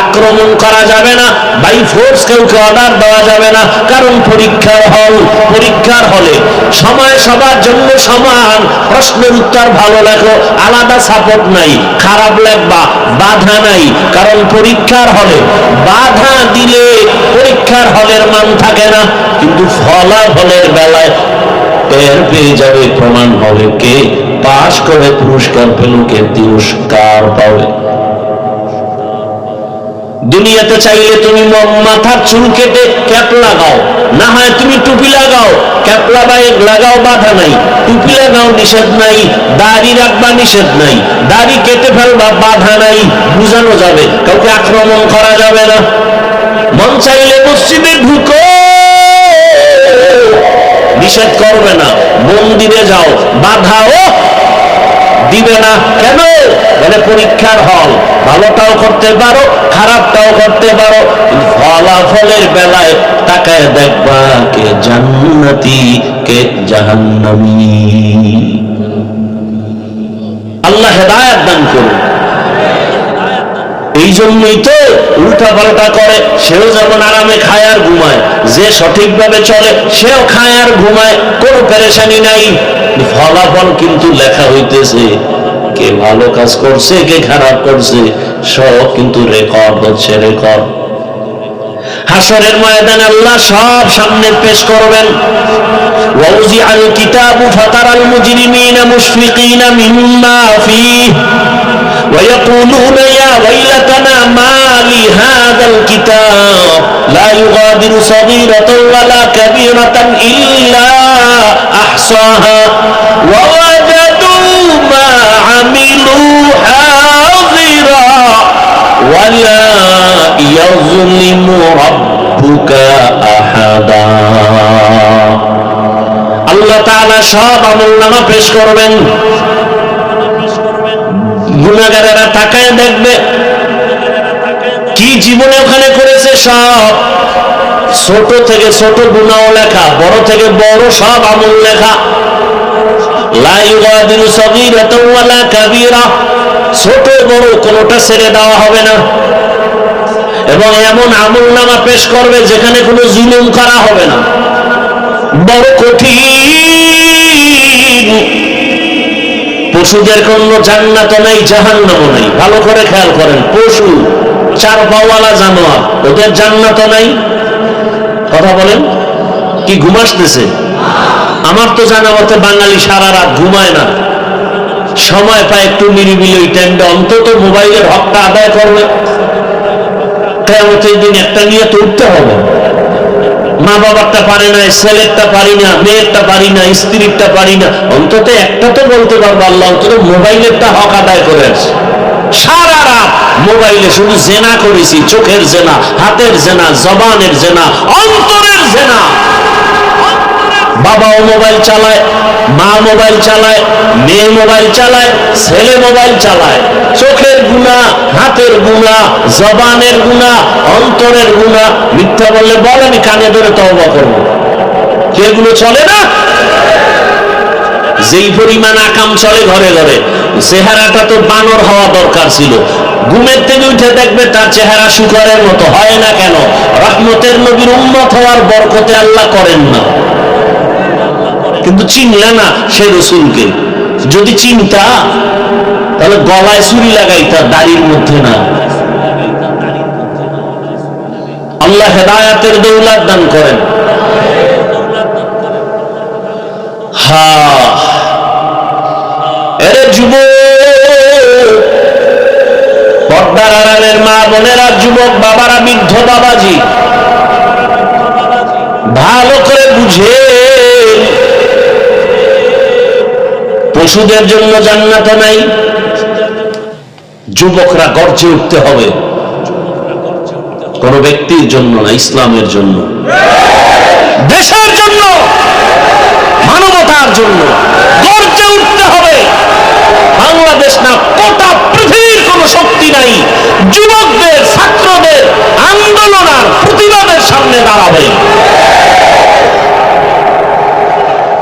Speaker 1: আক্রমণ করা যাবে না, বাই ফোর্স কাউকে অর্ডার দেওয়া যাবে না, কারণ পরীক্ষার হল। পরীক্ষার হলে সময় সবার জন্য সমান, প্রশ্নের উত্তর ভালো লেখো, আলাদা সাপোর্ট নাই, খারাপ লেখবা, বাধা নাই, কারণ পরীক্ষার হলে বাধা দিলে পরীক্ষার হলের মান থাকে না, কিন্তু ফলাফলের বেলায় টের পেয়ে যাবে, প্রমাণ হবে কে পাশ করে পুরস্কার পেল, কে তিরস্কার পাবে। দুনিয়াতে চাইলে তুমি মাথার চুল কেটে ক্যাপ লাগাও, না হয় তুমি টুপি লাগাও, ক্যাপ লাগাও বাধা নাই, টুপি লাগাও নিষেধ নাই, দাড়ি রাখবা নিষেধ নাই, দাড়ি কেটে ফেলবা বাধা নাই, বুঝানো যাবে, কাউকে আক্রমণ করা যাবে না। মন চাইলে মসজিদে ঢুকো, নিষেধ করবে না, মন্দিরে যাও, বাধাও দিবে না। কেন? মানে পরীক্ষার হল, ভালোটাও করতে পারো, খারাপটাও করতে পারো, ফলাফলের বেলায় তাকায় দেখবা কে জান্নাতি কে জাহান্নামী। আল্লাহ হেদায়েত দান করুন। এই জন্যই তো উল্টা পাল্টা করে, সেও যেমন আরামে খায় আর ঘুমায়, যে সঠিকভাবে চলে সেও খায় আর ঘুমায়, কোনো পেরেশানি নাই। ফলাফল কিন্তু লেখা হইতেছে, কে ভালো কাজ করছে কে খারাপ করছে সব কিন্তু রেকর্ড হচ্ছে, রেকর্ড। হাসরের ময়দানে আল্লাহ সব সামনে পেশ করবেন। ওয়াউজিআল কিতাবু ফাতারাল মুজরিমিনা মুশফিকিনা মিম্মা ফীহি ويقولون يا ويلتنا ما لهذا الكتاب لا يغادر صغيرة ولا كبيرة إلا أحصاها ووجدوا ما عملوا حاضرا ولا يظلم ربك أحدا। আল্লাহ তাআলা সব আমলনামা পেশ করবেন, গুনাহগারেরা তাকায় দেখবে কি জীবনে ওখানে করেছে, সব ছোট থেকে ছোট গুনাহ লেখা, বড় থেকে বড় সব আমল লেখা। লা ইউগাদিরু সাগীরাতাও ওয়ালা কাবীরা, ছোট বড় কোনোটা ছেড়ে দেওয়া হবে না। এবং এমন আমলনামা পেশ করবে যেখানে কোনো জুলুম করা হবে না, বড় কঠিন। পশুদের কোন জান্নাত নাই, জাহান্নামও নাই। ভালো করে খেয়াল করেন, পশু, চার পাওয়ালা জানোয়ার, ওদের জান্নাত নাই। কথা বলেন, কি ঘুম আসতেছে? আমার তো জানা মতে বাঙালি সারা রাত ঘুমায় না, সময় পায় একটু নিরিবিলি ওই টাইমটা অন্তত মোবাইলের হকটা আদায় করবে। কিয়ামতের দিন একটা নিয়ে তো উঠতে হবে। মা বাবারটা পারে না, ছেলেরটা পারি না, মেয়েরটা পারি না, স্ত্রীরটা পারি না, অন্তত একটা তো বলতে পারবো আল্লাহ অন্তত মোবাইলেরটা হক আদায় করে আসছে। সারা রাত মোবাইলে শুধু জেনা করেছি, চোখের জেনা, হাতের জেনা, জবানের জেনা, অন্তরের জেনা। বাবাও মোবাইল চালায়, মা মোবাইল চালায়, মেয়ে মোবাইল চালায়, ছেলে মোবাইল চালায়। চোখের গুনাহ, হাতের গুনাহ, জবানের গুনাহ, অন্তরের গুনাহ। মিথ্যা বললে বল, আমি কানে ধরে তওবা করব। এগুলো চলে না? যেই পরিমাণ আকাম চলে ঘরে ঘরে, চেহারাটা তো বানর হওয়া দরকার ছিল। ঘুমের থেকে উঠে দেখবে তার চেহারা শুকরের মতো। হয় না কেন? রহমতের নবীর উম্মত হওয়ার বরকতে আল্লাহ করেন না। কিন্তু চিনলে না সে রসুলকে। যদি চিনতা তাহলে গলায় চুরি লাগাইতা, দাড়ির মধ্যে না। আল্লাহ হেদায়েতের দৌলত দান করেন। এরে যুবক, পর্দার আড়ালের মা বোনেরা, যুবক বাবারা, বৃদ্ধ বাবাজি, ভালো করে বুঝে, পশুদের জন্য জান্নাত নাই, যুবকরা গর্জে উঠতে হবে, কোন ব্যক্তির জন্য না, ইসলামের জন্য, দেশের জন্য, মানবতার জন্য গর্জে উঠতে হবে। বাংলাদেশ না, গোটা পৃথিবীর কোন শক্তি নাই যুবকদের, ছাত্রদের আন্দোলন আর প্রতিবাদের সামনে দাঁড়াবে।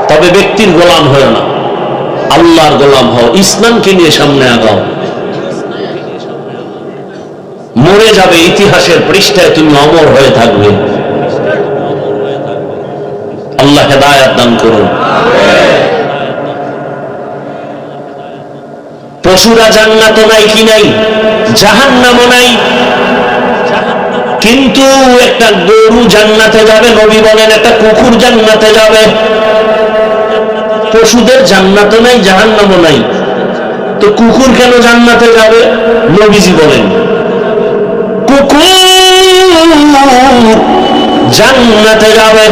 Speaker 1: তবে ব্যক্তির গোলাম হয় না, আল্লাহর গোলাম হও, ইসলামকে নিয়ে সামনে আগাও। মরে যাবে, ইতিহাসের পৃষ্ঠায় তুমি অমর হয়ে থাকবে। আল্লাহ হেদায়েত দান করুন। পশুরা জান্নাত নাই কি নাই, জাহান্নামও নাই, কিন্তু একটা গরু জান্নাতে যাবে, নবী বলেন একটা কুকুর জান্নাতে যাবে। পশুদের জান্নাত নাই, জাহান্নামও নাই, তো কুকুর কেন জান্নাতে যাবে? নবীজি বলেন কুকুর জান্নাতে যাবে।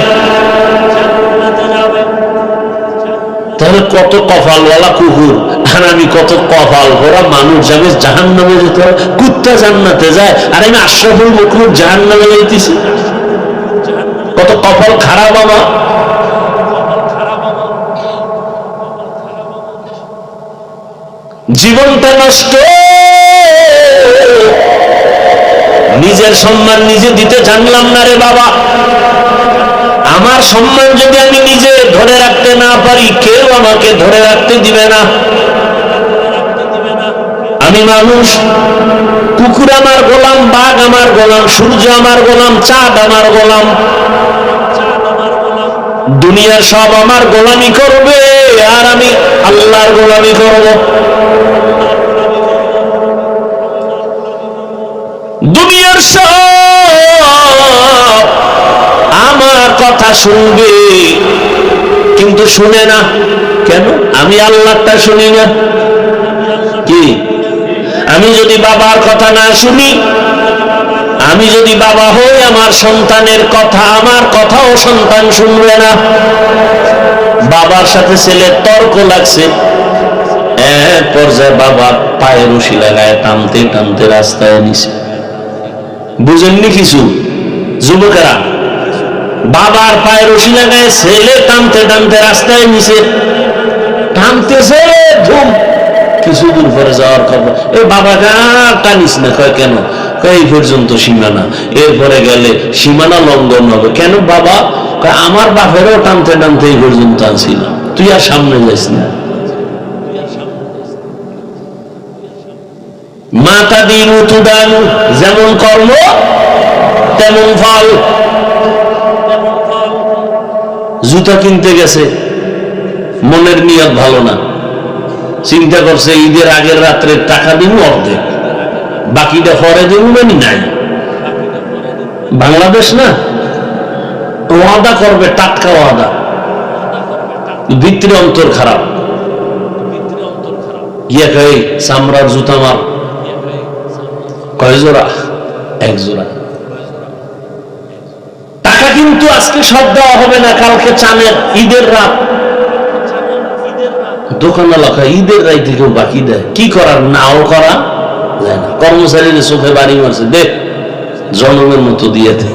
Speaker 1: তাহলে কত কপালওয়ালা কুকুর, আর আমি কত কপাল ভরা মানুষ যাবে জাহান্নামে যেতে হবে। কুত্তা জান্নাতে যায় আর আমি আশরাফুল মাখলুক জাহান্নামে যাইতেছি, কত কপাল খারাপ আমার। জীবনটা নষ্ট, নিজের সম্মান নিজে দিতে জানলাম না রে বাবা। আমার সম্মান যদি আমি নিজে ধরে রাখতে না পারি, কেউ আমাকে ধরে রাখতে দিবে না। আমি মানুষ, কুকুর আমার গোলাম, বাঘ আমার গোলাম, সূর্য আমার গোলাম, চাঁদ আমার গোলাম, দুনিয়ার সব আমার গোলামি করবে আর আমি আল্লাহর গোলামি করব। দুনিয়ার সব আমার কথা শুনবে, কিন্তু শুনে না কেন? আমি আল্লাহটা শুনি না। কি আমি যদি বাবার কথা না শুনি, আমি যদি বাবা হই, আমার সন্তানের কথা, আমার কথাও সন্তান শুনবে না। বাবার সাথে ছেলের তর্ক লাগছে, এক পর্যায়ে বাবা পায়ে রশি লাগায় টানতে টানতে রাস্তায় নিছে। বুঝেননি কিছু যুবকেরা? বাবার পায়ে রশি লাগায় ছেলে টানতে টানতে রাস্তায় নিছে, টানতেছে ধুম, কিছু দূর পরে যাওয়ার খবর, এই বাবা টানিস না। কয় কেন? এই পর্যন্ত সীমানা, এরপরে গেলে সীমানা লঙ্ঘন হবে। কেন বাবা? আমার বাপেরও টানতে টানতে এই পর্যন্ত আনছিল, তুই আর সামনে যাইস না। মাতা দিন উতুদান, যেমন কর্ম তেমন ফল। জুতা কিনতে গেছে, মনের নিয়ত ভালো না, চিন্তা করছে ঈদের আগের রাত্রে টাকা দিব অর্ধেক, বাকিটা পরে দিব, মানে নাই। বাংলাদেশ না, ওয়াদা করবে, টাটকা ওয়াদা, ভিতরে অন্তর খারাপ। গিয়া কই চামড়ার জুতা মার। কয় জোড়া? এক জোড়া। টাকা কিন্তু আজকে সব দেওয়া হবে না, কালকে চানের ঈদের রাত। দোকানওয়ালা ঈদের রাইতে কেউ বাকি দেয়, কি করার? নাও করা যায় না। কর্মচারীর চোখে বাড়ি মারছে, দেখ জনমের মতো দিয়ে দে।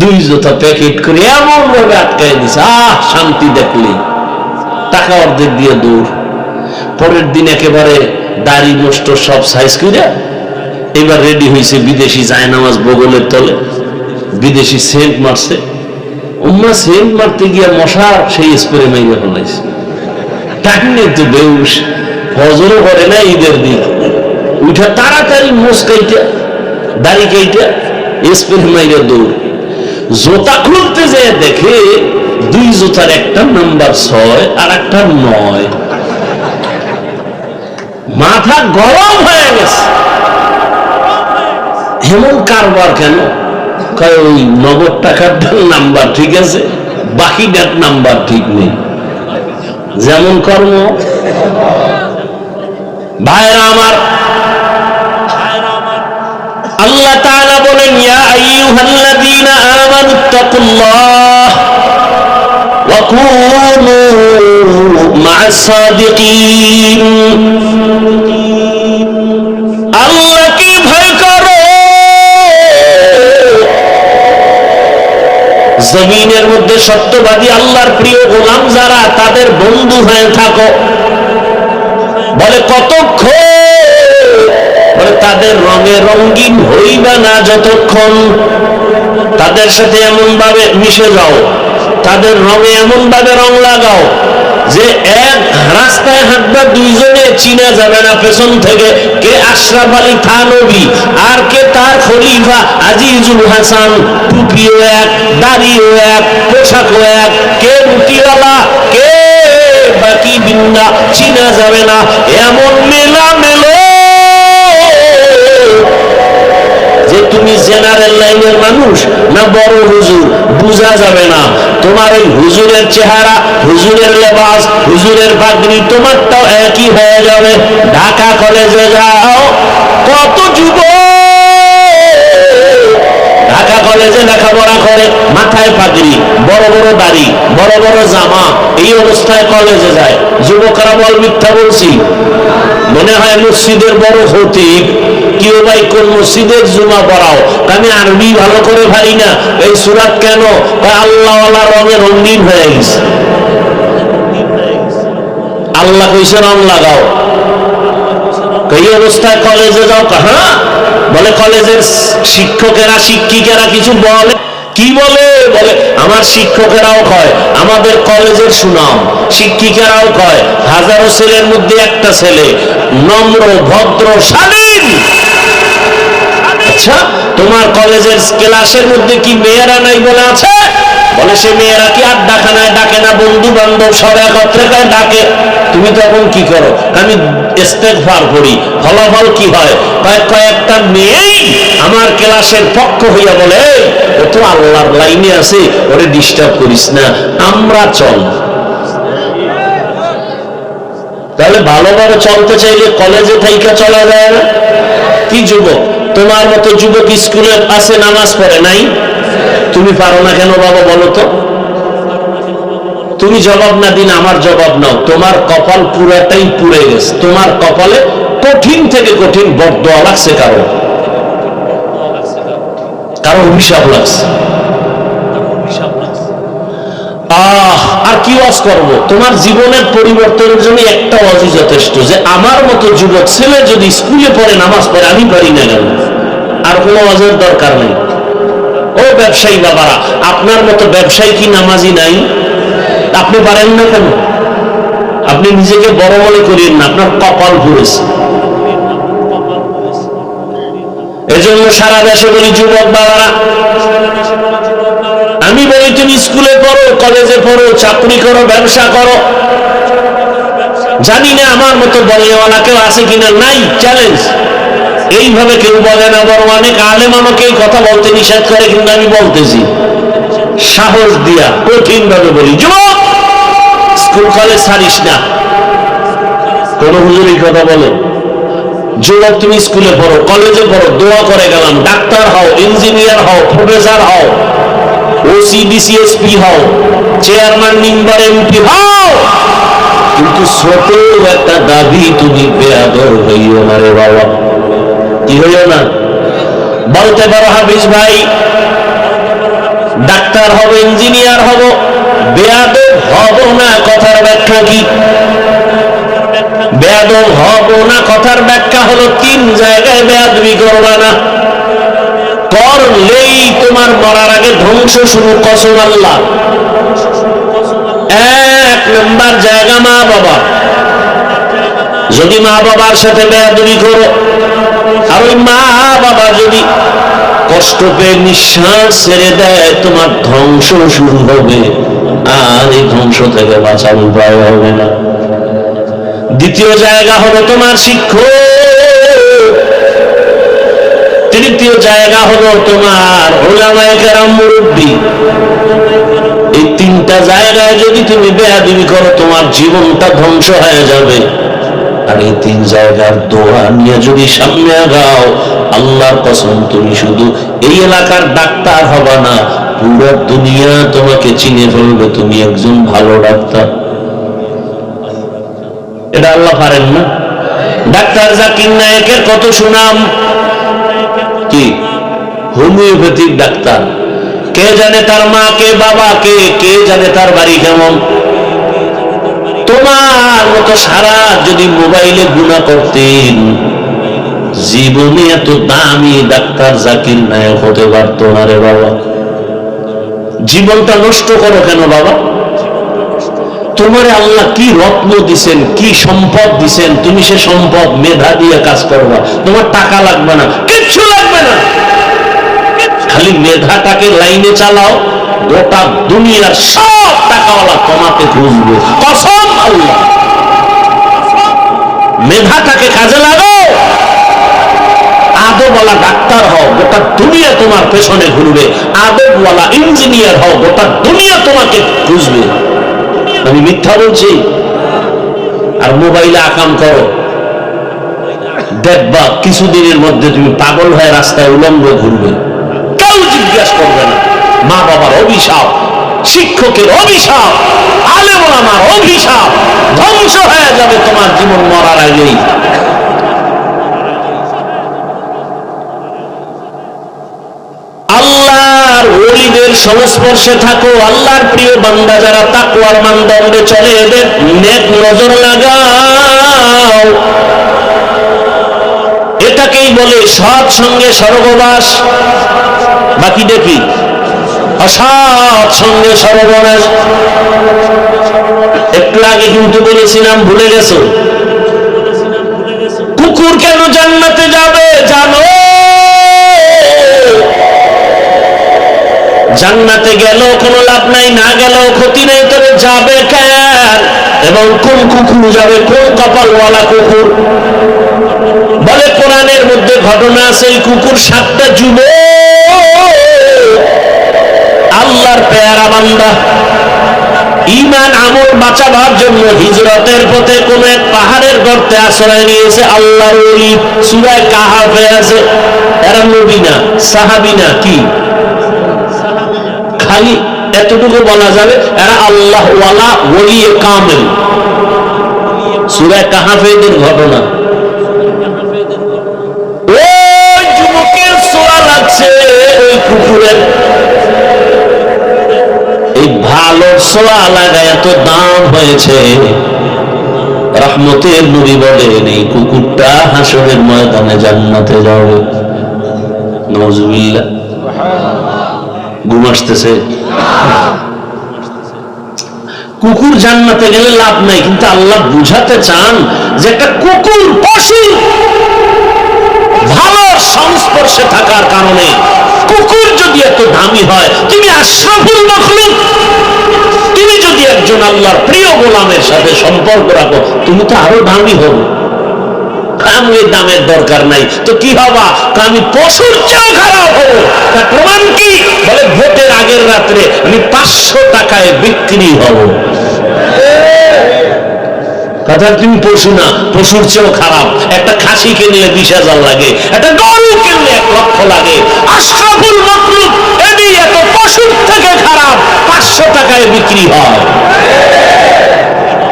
Speaker 1: দুই জোতা প্যাকেট করে এমন ভাবে আটকাই দিছে, শান্তি দেখলি। টাকা অর্ধেক দিয়ে দৌড়। পরের দিন একেবারে দাড়ি নষ্ট সব সাইজ করে এবার রেডি হয়েছে, বিদেশি জায়নামাজ বগলের তলে, বিদেশি সেন্ট মারছে। উম্মা সেন্ট মারতে গিয়া মশার সেই স্প্রে মাইরে ফেলাইছে। টাইনে তো বেউস, ফজরও করে না ঈদের দিন, উঠে তাড়াতাড়ি মোষ কাইটা, দাড়ি কাইটা, স্প্রে মাইরে দৌড়। জোতা খুলতে যেয়ে দেখে দুই জোতার একটা নাম্বার 6 আর একটা 9। মাথা গরম হয়ে গেছে, এমন কারবার কেন? ওই নগদ টাকার নাম্বার ঠিক আছে, বাকিটার নাম্বার ঠিক নেই। যেমন কর্ম। ভাইরা আমার, আল্লাহ তাআলা বলেন, ইয়া আইয়ুহাল্লাযীনা আমানুত্তাকুল্লাহ ওয়া কুনু মা'আস সাদিকিন। জমিনের মধ্যে সত্যবাদী আল্লাহর প্রিয় গোলাম যারা, তাদের বন্ধু হয়ে থাকো। বলে কতক্ষণ? বলে তাদের রঙে রঙিন হইবা না যতক্ষণ। তাদের সাথে এমন ভাবে মিশে যাও, তাদের রঙে এমন ভাবে রং লাগাও যে এক রাস্তায় হাঁটবা দুইজনে চিনা যাবে না পেছন থেকে কে আশরাফ আলী থানভী আর কে তার খলিফা আজিজুল হাসান। টুপিও এক, দাড়িও এক, পোশাকও এক, কে রুটিওয়ালা কে বাকি বিন্না চিনা যাবে না। এমন মেলা মেলো যে তুমি জেনারেল লাইনের মানুষ না বড় হুজুর বুঝা যাবে না। তোমার এই হুজুরের চেহারা, হুজুরের লেবাস, হুজুরের পাগড়ি তোমারটাও একই হয়ে যাবে। ঢাকা কলেজে যাও, কত যুবক ঢাকা কলেজে লেখাপড়া করে, মাথায় পাগড়ি, বড় বড় দাড়ি, বড় বড় জামা, এই অবস্থায় কলেজে যায়। যুবকরা বল মিথ্যা বলছি? মনে হয় মসজিদের বড় খতিব। কেউ ভাই কোন মসজিদের জুমা পড়াও? আমি আরবি ভালো করে পারি না। এই সূরা কেন? আল্লাহওয়ালা রঙে রঙিন হয়ে গেছে। আল্লাহ কইছে রং লাগাও। এই অবস্থায় কলেজে যাও? হ্যাঁ বলে কলেজের শিক্ষকেরা শিক্ষিকারা কিছু বলে? কি বলে? বলে আমার শিক্ষকেরাও কয় আমাদের কলেজের সুনাম, শিক্ষিকারাও কয় হাজারো ছেলের মধ্যে একটা ছেলে নম্র, ভদ্র, শালীন। আচ্ছা তোমার কলেজের ক্লাসের মধ্যে কি মেয়েরা নাই বলে আছে? বলে সে মেয়েরা কি আড্ডাখানায় ডাকে না? বন্ধু বান্ধব সব একত্রে ডাকে। তুমি তখন কি করো? আমি ইস্তেগফার করি। ফলাফল কি হয়? কয়েকটা মেয়েই আমার ক্লাসের পক্ষ হইয়া বলে ও তো আল্লাহর লাইনে আছে, ওরে ডিস্টার্ব করিস না, আমরা চল। তাহলে ভালোভাবে চলতে চাইলে কলেজে থাইকা চলা যায় না? কি যুবক তোমার মতো যুবক স্কুলে আছে নামাজ পড়ে নাই? তুমি পারো না কেন বাবা বলো তো? তুমি জবাব না দিন আমার জবাব নাও। তোমার কপাল পুরাটাই পুড়ে গেছে। তোমার কপালে কঠিন থেকে কঠিন বদদোয়া লাগছে, কারো অভিশাপ লাগছে। আর কি ওয়াজ করবো? তোমার জীবনের পরিবর্তনের জন্য একটা ওয়াজই যথেষ্ট, যে আমার মতো যুবক ছেলে যদি স্কুলে পড়ে নামাজ পড়ে আমি পারি না কেন? আর কোনো ওয়াজের দরকার নেই। ও ব্যবসায়ী বাবারা, আপনার মতো ব্যবসায়ী কি নামাজি নাই? আপনি পারেন না কেন? আপনি নিজেকে বড় মনে করিয়েন না, আপনার কপাল পুড়েছে। এজন্য সারা দেশে বলি যুবক বাবারা, আমি বলি তুমি স্কুলে পড়ো, কলেজে পড়ো, চাকরি করো, ব্যবসা করো। জানি না আমার মতো বলেওয়ালা কেউ আছে কিনা, নাই, চ্যালেঞ্জ। এইভাবে কেউ বলে না, বড় অনেক আলেম আমাকে এই কথা বলতে নিষেধ করে, কিন্তু আমি বলতেছি সাহস দিয়া কঠিন ভাবে বলি, যুবক স্কুল কলেজ ছাড়িস না। কোন হুজুর এই কথা বলে? যুবক তুমি স্কুলে পড়ো, কলেজে পড়ো, দোয়া করে গেলাম, ডাক্তার হও, ইঞ্জিনিয়ার হও, প্রফেসর হও, ওসি ডিসিএসপি হও, চেয়ারম্যান মেম্বার এমপি হও, কিন্তু ছোট একটা দাবি, তুমি বেয়াদর হইও না রে বাবা। কি হইও না? বলতে পারো হাফিজ ভাই ডাক্তার হব, ইঞ্জিনিয়ার হব, বেয়াদব হব না, কথার ব্যাখ্যা কি? বেয়াদব হব না কথার ব্যাখ্যা হলো তিন জায়গায় বেয়াদবি করবা না, করলেই তোমার মরার আগে ধ্বংস শুরু। কসম আল্লাহ। এক নম্বর জায়গা মা বাবা। যদি মা বাবার সাথে বেয়াদবি করো, আর ওই মা বাবা যদি কষ্ট পেয়ে নিঃশ্বাস ছেড়ে দেয়, তোমার ধ্বংস শুরু হবে, আর এই ধ্বংস থেকে বাঁচার উপায় হবে না। দ্বিতীয় জায়গা হলো তোমার শিক্ষক। তৃতীয় জায়গা হলো তোমার উলামায়ে কেরাম, মুরব্বী। এই তিনটা জায়গায় যদি তুমি বেয়াদবি করো, তোমার জীবনটা ধ্বংস হয়ে যাবে। আর এই তিন জায়গার দোয়া নিয়ে যদি সামনে আগাও, আল্লাহর কসম তুমি শুধু এই এলাকার ডাক্তার হবা না, পুরো দুনিয়া তোমাকে চিনে ফেলবে তুমি একজন ভালো ডাক্তার। এটা আল্লাহ পারেন না? ডাক্তার জাকির নায়েকের কত সুনাম, কি হোমিওপ্যাথিক ডাক্তার। কে জানে তার মা কে, বাবা কে, কে জানে তার বাড়ি কেমন। তোমার মতো সারা যদি মোবাইলে গুনাহ করতেন, জীবনে এত দামি ডাক্তার জাকির নায়ক হতে পারতো না রে বাবা। জীবনটা নষ্ট করো কেন বাবা? তোমারে আল্লাহ কি রত্ন দিছেন, কি সম্পদ দিছেন, তুমি সে সম্পদ মেধা দিয়ে কাজ করবা। তোমার টাকা লাগবে না, কিচ্ছু লাগবে না, খালি মেধাটাকে লাইনে চালাও, গোটা দুনিয়ার সব টাকাওয়ালা তোমাকে খুঁজবে। কসম আল্লাহ, মেধাটাকে কাজে লাগাও, আদবওয়ালা ডাক্তার হও, গোটা দুনিয়া তোমার পেছনে ঘুরবে। আদবওয়ালা ইঞ্জিনিয়ার হও, গোটা দুনিয়া তোমাকে খুঁজবে। আমি মিথ্যা বলছি? আর মোবাইলে আকাম করো, দেখবা কিছুদিনের মধ্যে তুমি পাগল হয়ে রাস্তায় উলঙ্গ ঘুরবে, কেউ জিজ্ঞাসা করবে না। মা বাবার অভিশাপ, শিক্ষকের অভিশাপ, আলেম ওলামার অভিশাপ, ধ্বংস হয়ে যাবে তোমার জীবন মরার আগেই। আল্লাহর ওলিদের সংস্পর্শে থাকো, আল্লাহর প্রিয় বান্দা যারা তাকওয়ার মানদণ্ডে চলে, এদের নেক নজর লাগাও। এটাকেই বলে সৎ সঙ্গে স্বর্গবাস। বাকি দেখি অসৎ সঙ্গে সর্বনাশ। একটু আগে কিন্তু বলেছিলাম, ভুলে গেছো? কুকুর কেন জান্নাতে যাবে জানো? জান্নাতে গেলেও কোনো লাভ নাই, না গেলেও ক্ষতি নেই, তবে যাবে কেন এবং কোন কুকুর যাবে, কোন কপালওয়ালা কুকুর? বলে কোরআনের মধ্যে ঘটনা আছে, এই কুকুর 7টা যুবক, আল্লাহর পেয়ারা বান্দা, ঈমান আমল বাঁচাবার জন্য হিজরতের পথে কোন এক পাহাড়ের গর্তে আশ্রয় নিয়েছে। আল্লাহর ওলি, সূরা কাহাফে আছে। এরা নবী না, সাহাবী না, কি খালি এতটুকু বলা যাবে এরা আল্লাহ ওয়ালা ওলি কামেল। সূরা কাহাফে এর ঘটনা। ওই যুবকের ছোঁয়া লাগছে ওই কুকুরের, এই ভালো ছোঁয়া লাগায় এত দাম হয়েছে। রহমতের নবী বলেন এই কুকুরটা হাসরের ময়দানে জান্নাতে যাবে। নাউজুবিল্লাহ। ঘুম আসতেছে? কুকুর জান্নাতে গেলে লাভ নাই, কিন্তু আল্লাহ বুঝাতে চান যে একটা কুকুর পশু ভালো সংস্পর্শে থাকার কারণে কুকুর যদি এত দামি হয়, তুমি আশরাফুল মাখলুক, তুমি যদি একজন আল্লাহর প্রিয় গোলামের সাথে সম্পর্ক রাখো, তুমি তো আরো দামি হবে। আমি এই দামের দরকার নাই তো কি হবা? আমি পশুর চেয়েও খারাপ হবো। তার প্রমাণ কি? বলে ভোটের আগের রাত্রে আমি 500 টাকায় বিক্রি হব। কথা, তুমি পশু না, পশুর চেয়েও খারাপ। একটা খাসি কিনলে 20,000 লাগে, একটা গরু কিনলে 1 লক্ষ লাগে। আশরাফুল মাখলুক এটি এত পশুর থেকে খারাপ, 500 টাকায় বিক্রি হয়।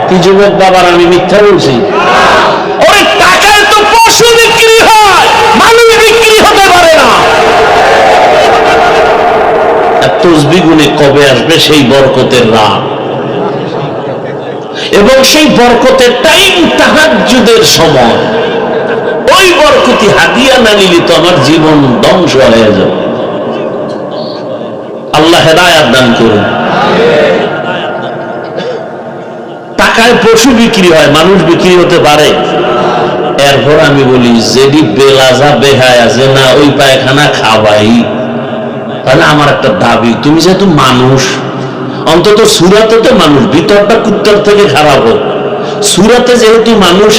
Speaker 1: কি যুবক বাবার, আমি মিথ্যা বলছি? ওই টাকায় তো পশু বিক্রি হয়, মানুষ বিক্রি হতে পারে না। তসবিহ গুনে কবে আসবে সেই বরকতের রাত, এবং সেই বরকতের টাইম তাহাজ্জুদের সময়। ওই বরকতি হাদিয়া না নিলে তো আমার জীবন ধ্বংস হয়ে যাবে। আল্লাহ হেদায়েত দান করুন। টাকায় পশু বিক্রি হয়, মানুষ বিক্রি হতে পারে? এরপর আমি বলি, যেদি বেলাজা বেহায়া যে না ওই পায়খানা খাবাই, তাহলে আমার একটা দাবি, তুমি যেহেতু মানুষ, অন্তত সূরাতে তো মানুষ, ভিতরটা কুত্তার থেকে খারাপ হোক, সূরাতে যেহেতু মানুষ,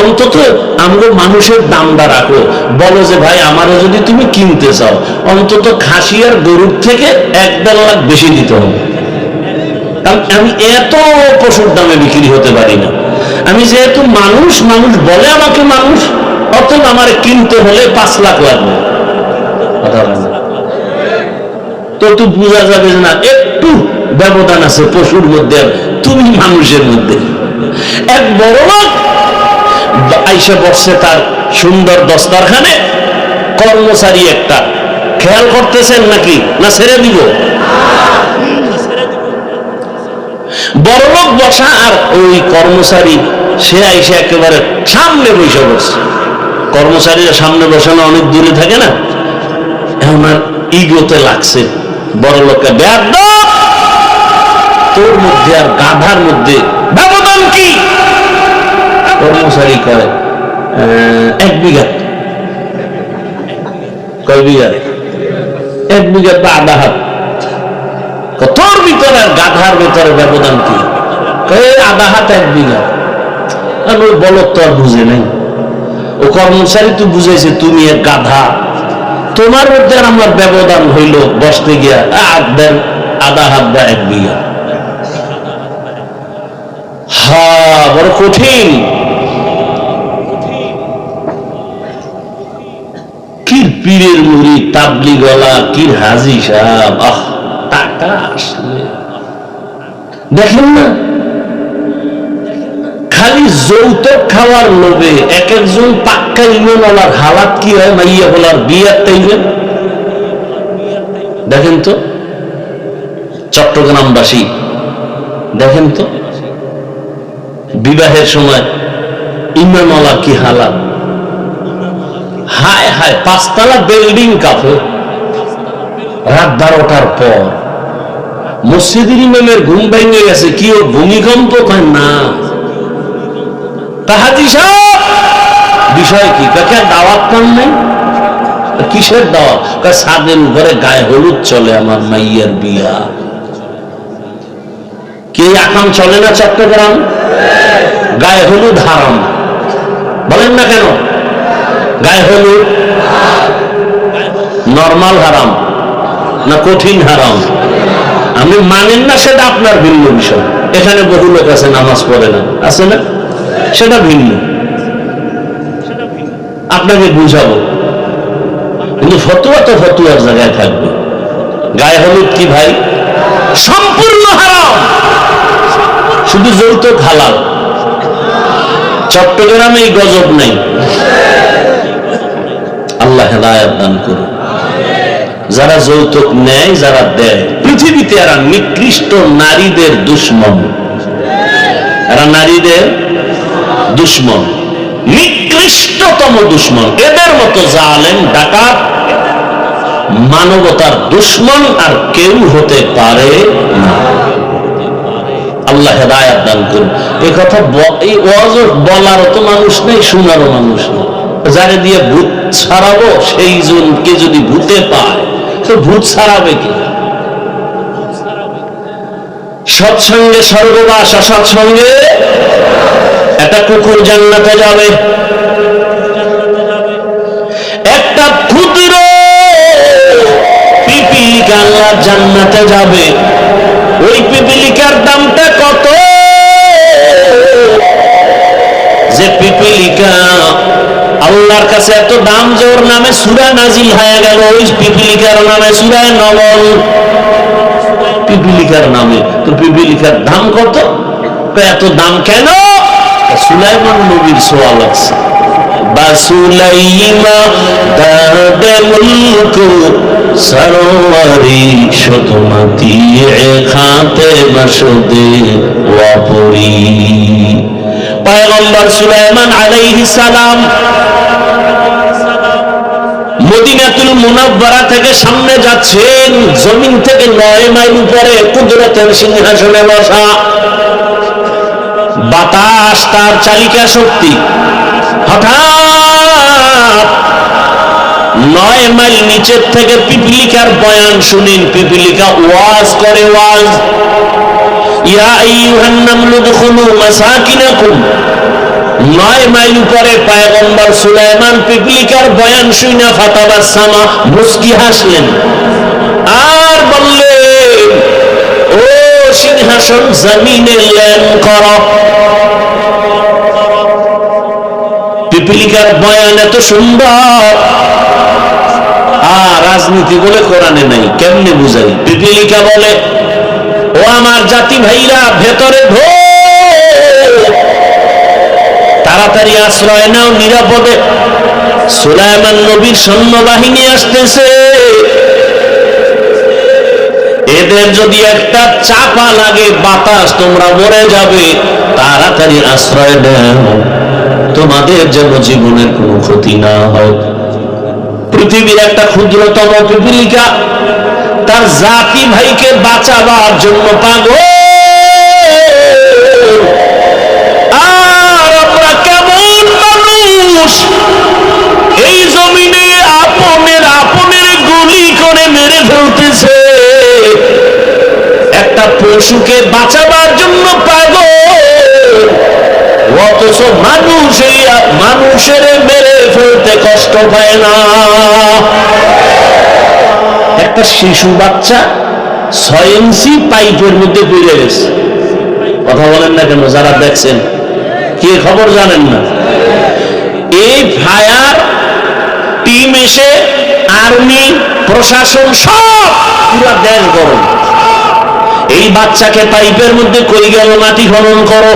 Speaker 1: অন্তত আমরা মানুষের দামটা রাখো। বলো যে ভাই আমারও যদি তুমি কিনতে চাও, অন্তত খাসি আর গরুর থেকে 1-1.5 লাখ বেশি দিতে হবে। আমি এত পশুর দামে বিক্রি হতে পারি না। আমি যেহেতু মানুষ, মানুষ বলে আমাকে মানুষ, অতএব আমার কিনতে হলে 5 লাখ লাগবে। তো তুই বোঝা যাবে যে না, একটু ব্যবধান আছে পশুর মধ্যে তুমি মানুষের মধ্যে। এক বড় লোক আইসা বসছে তার সুন্দর দস্তারখানে, কর্মচারী একটা, খেয়াল করতেছেন নাকি না ছেড়ে দিব? বড়লোক বসা আর ওই কর্মচারী সে আইসে একেবারে সামনে বসে বসছে। কর্মচারীরা সামনে বসানো অনেক দূরে থাকে না, এখন আর ইগোতে লাগছে বড়লোককে, বেয়াদব তোর মধ্যে আর গাধার মধ্যে ব্যবধান কি? কর্মচারী কয় 1 বিঘা। কয় বিঘা? 1 বিঘা বা আধা হাত। তোর ভিতরে আর গাধার ভিতরে ব্যবধান কি? আধা হাত 1 বিঘা। আর ওই বলদ তো আর বুঝে নাই, ও কর্মচারী তো বুঝেছে তুমি এক গাধা, তোমার মধ্যে আর আমার ব্যবধান হইল বসতে গিয়া দেন আধা হাত বা 1 বিঘা। হ্যাঁ, বড় কঠিন। কি পীরের মুড়ি, তাবলিগওয়ালা, কি হাজি সাহেব, আহ টাকা আসলে দেখেন না, খালি যৌতুক খাওয়ার লোভে এক একজন পাক্কা ইমানওয়ালার হালাত কি হয়, মাইয়া বলার বিয়ার টাইমে দেখেন তো। চট্টগ্রামবাসী দেখেন তো, বিবাহের সময় ইমামওয়ালা কি হালাত, হায় হায় 5 তলা বিল্ডিং কাফে, রাত 12টার পর মসজিদের ইমামের ঘুম ভেঙে গেছে, কি ও ভূমিকম্প? কয় না। হাজি সাহেব বিষয় কি? কাকে দাওয়াত পান নাই? কিসের দাওয়াত? ছাদের উপরে গায়ে হলুদ চলে, আমার মাইয়ার বিয়া। কে এখন চলে না চট্টগ্রাম? গায়ে হলুদ হারাম, বলেন না কেন? গায়ে হলুদ নরমাল হারাম না কঠিন হারাম? আমি মানেন না সেটা আপনার ভিন্ন বিষয়। এখানে বহু লোক আছে নামাজ পড়ে না, আছে না? সেটা ভিন্ন, আপনাকে বুঝাবো, কিন্তু ফতুয়া তো ফতুয়ার জায়গায় থাকবে। গায়ে হলুদ কি ভাই? সম্পূর্ণ হারাম, শুধু যৌতুক হালাল। চট্টগ্রামে এই গজব নেই। আল্লাহ হেদায়েত দান করুন। যারা যৌতুক নেয়, যারা দেয়, পৃথিবীতে এরা নিকৃষ্ট নারীদের দুশ্মন, এরা নারীদের দুশ্মন, নিকৃষ্টতম দুশ্মন। এদের মতো জালেম, ডাকাত, মানবতার দুশ্মন আর কেউ হতে পারে না। আল্লাহ হেদায়েত দান করুন। এই কথা এই ওয়াজ বলার তো মানুষ নেই, শোনারও মানুষ নেই। যারে দিয়ে ভূত ছাড়াবো, সেই জনকে যদি ভূতে পায় তো ভূত ছাড়াবে কি? সৎসঙ্গে স্বর্গবাস, অসৎসঙ্গে একটা কুকুর জান্নাতে যাবে। একটা ক্ষুদ্র পিপিলিকা আল্লাহ জান্নাতে যাবে। ওই পিপিলিকার দামটা কত? যে পিপিলিকা আল্লাহর কাছে এত দাম যে ওর নামে সূরা নাজিল হয়ে গেল, ওই পিপিলিকার নামে সূরা নমল, পিপিলিকার নামে। তো পিপিলিকার দাম কত? এত দাম কেন? সুলাইমান নবীর সোয়াল আছে, বাসুলাইমা দাদে মুলক সরওয়ারি শতমতি খাতে মশদে ওয়াপরি। পয়গম্বর সুলাইমান আলাইহিস সালাম মদিনাতুল মুনাওয়ারা থেকে সামনে যাচ্ছেন, জমিন থেকে 9 মাইল উপরে কুদরতের সিংহাসনে বসা। বাতাস তার চালিকা শক্তি। হঠাৎ 9 মাইল নিচের থেকে পিপিলিকার বয়ান শুনেন। পিপিলিকা ওয়াজ করে, ওয়াজ, ইয়া আইয়ুহান নামলু দুখুলু মাসাকিনাকুম। 9 মাইল উপরে পয়গম্বর সুলাইমান পিপিলিকার বয়ান শুনে ফাতাবাসসামা, মুস্কি হাসলেন আর বললেন, ও সিংহাসন জমিনে ল্যান করো। পিপিলিকার বয়ান এত সুন্দর, আর রাজনীতি বলে কোরআনে নাই, কেমনে বুঝাই? পিপিলিকা বলে, ও আমার জাতি ভাইরা, ভেতরে ঢো, তাড়াতাড়ি আশ্রয় নাও, নিরাপদে। সুলাইমান নবীর সৈন্যবাহিনী আসতেছে। এদের যদি একটা চাপা লাগে বাতাস, তোমরা মরে যাবে, তাড়াতাড়ি আশ্রয় দাও, তোমাদের যেন জীবনের কোনো ক্ষতি না হয়। পৃথিবীর একটা ক্ষুদ্রতম পিপীলিকা তার জাতি ভাইকে বাঁচাবার জন্য পাগল। আর আমরা কেমন মানুষ, এই জমিনে আপনের গুলি করে মেরে ফেলতেছে, একটা পশুকে বাঁচাবার জন্য পাগল, অথচ মানুষের মেরে ফেলতে কষ্ট পায় না। একটা শিশু বাচ্চা 6 ইঞ্চি পাইপের মধ্যে পড়ে গেছে। কথা বলেন না কেন? যারা দেখছেন কি খবর জানেন না? এই ফায়ার টিম এসে, আর্মি, প্রশাসন, সব পুরো দেশ গরম। এই বাচ্চাকে পাইপের মধ্যে কই গেল, মাটি খনন করো।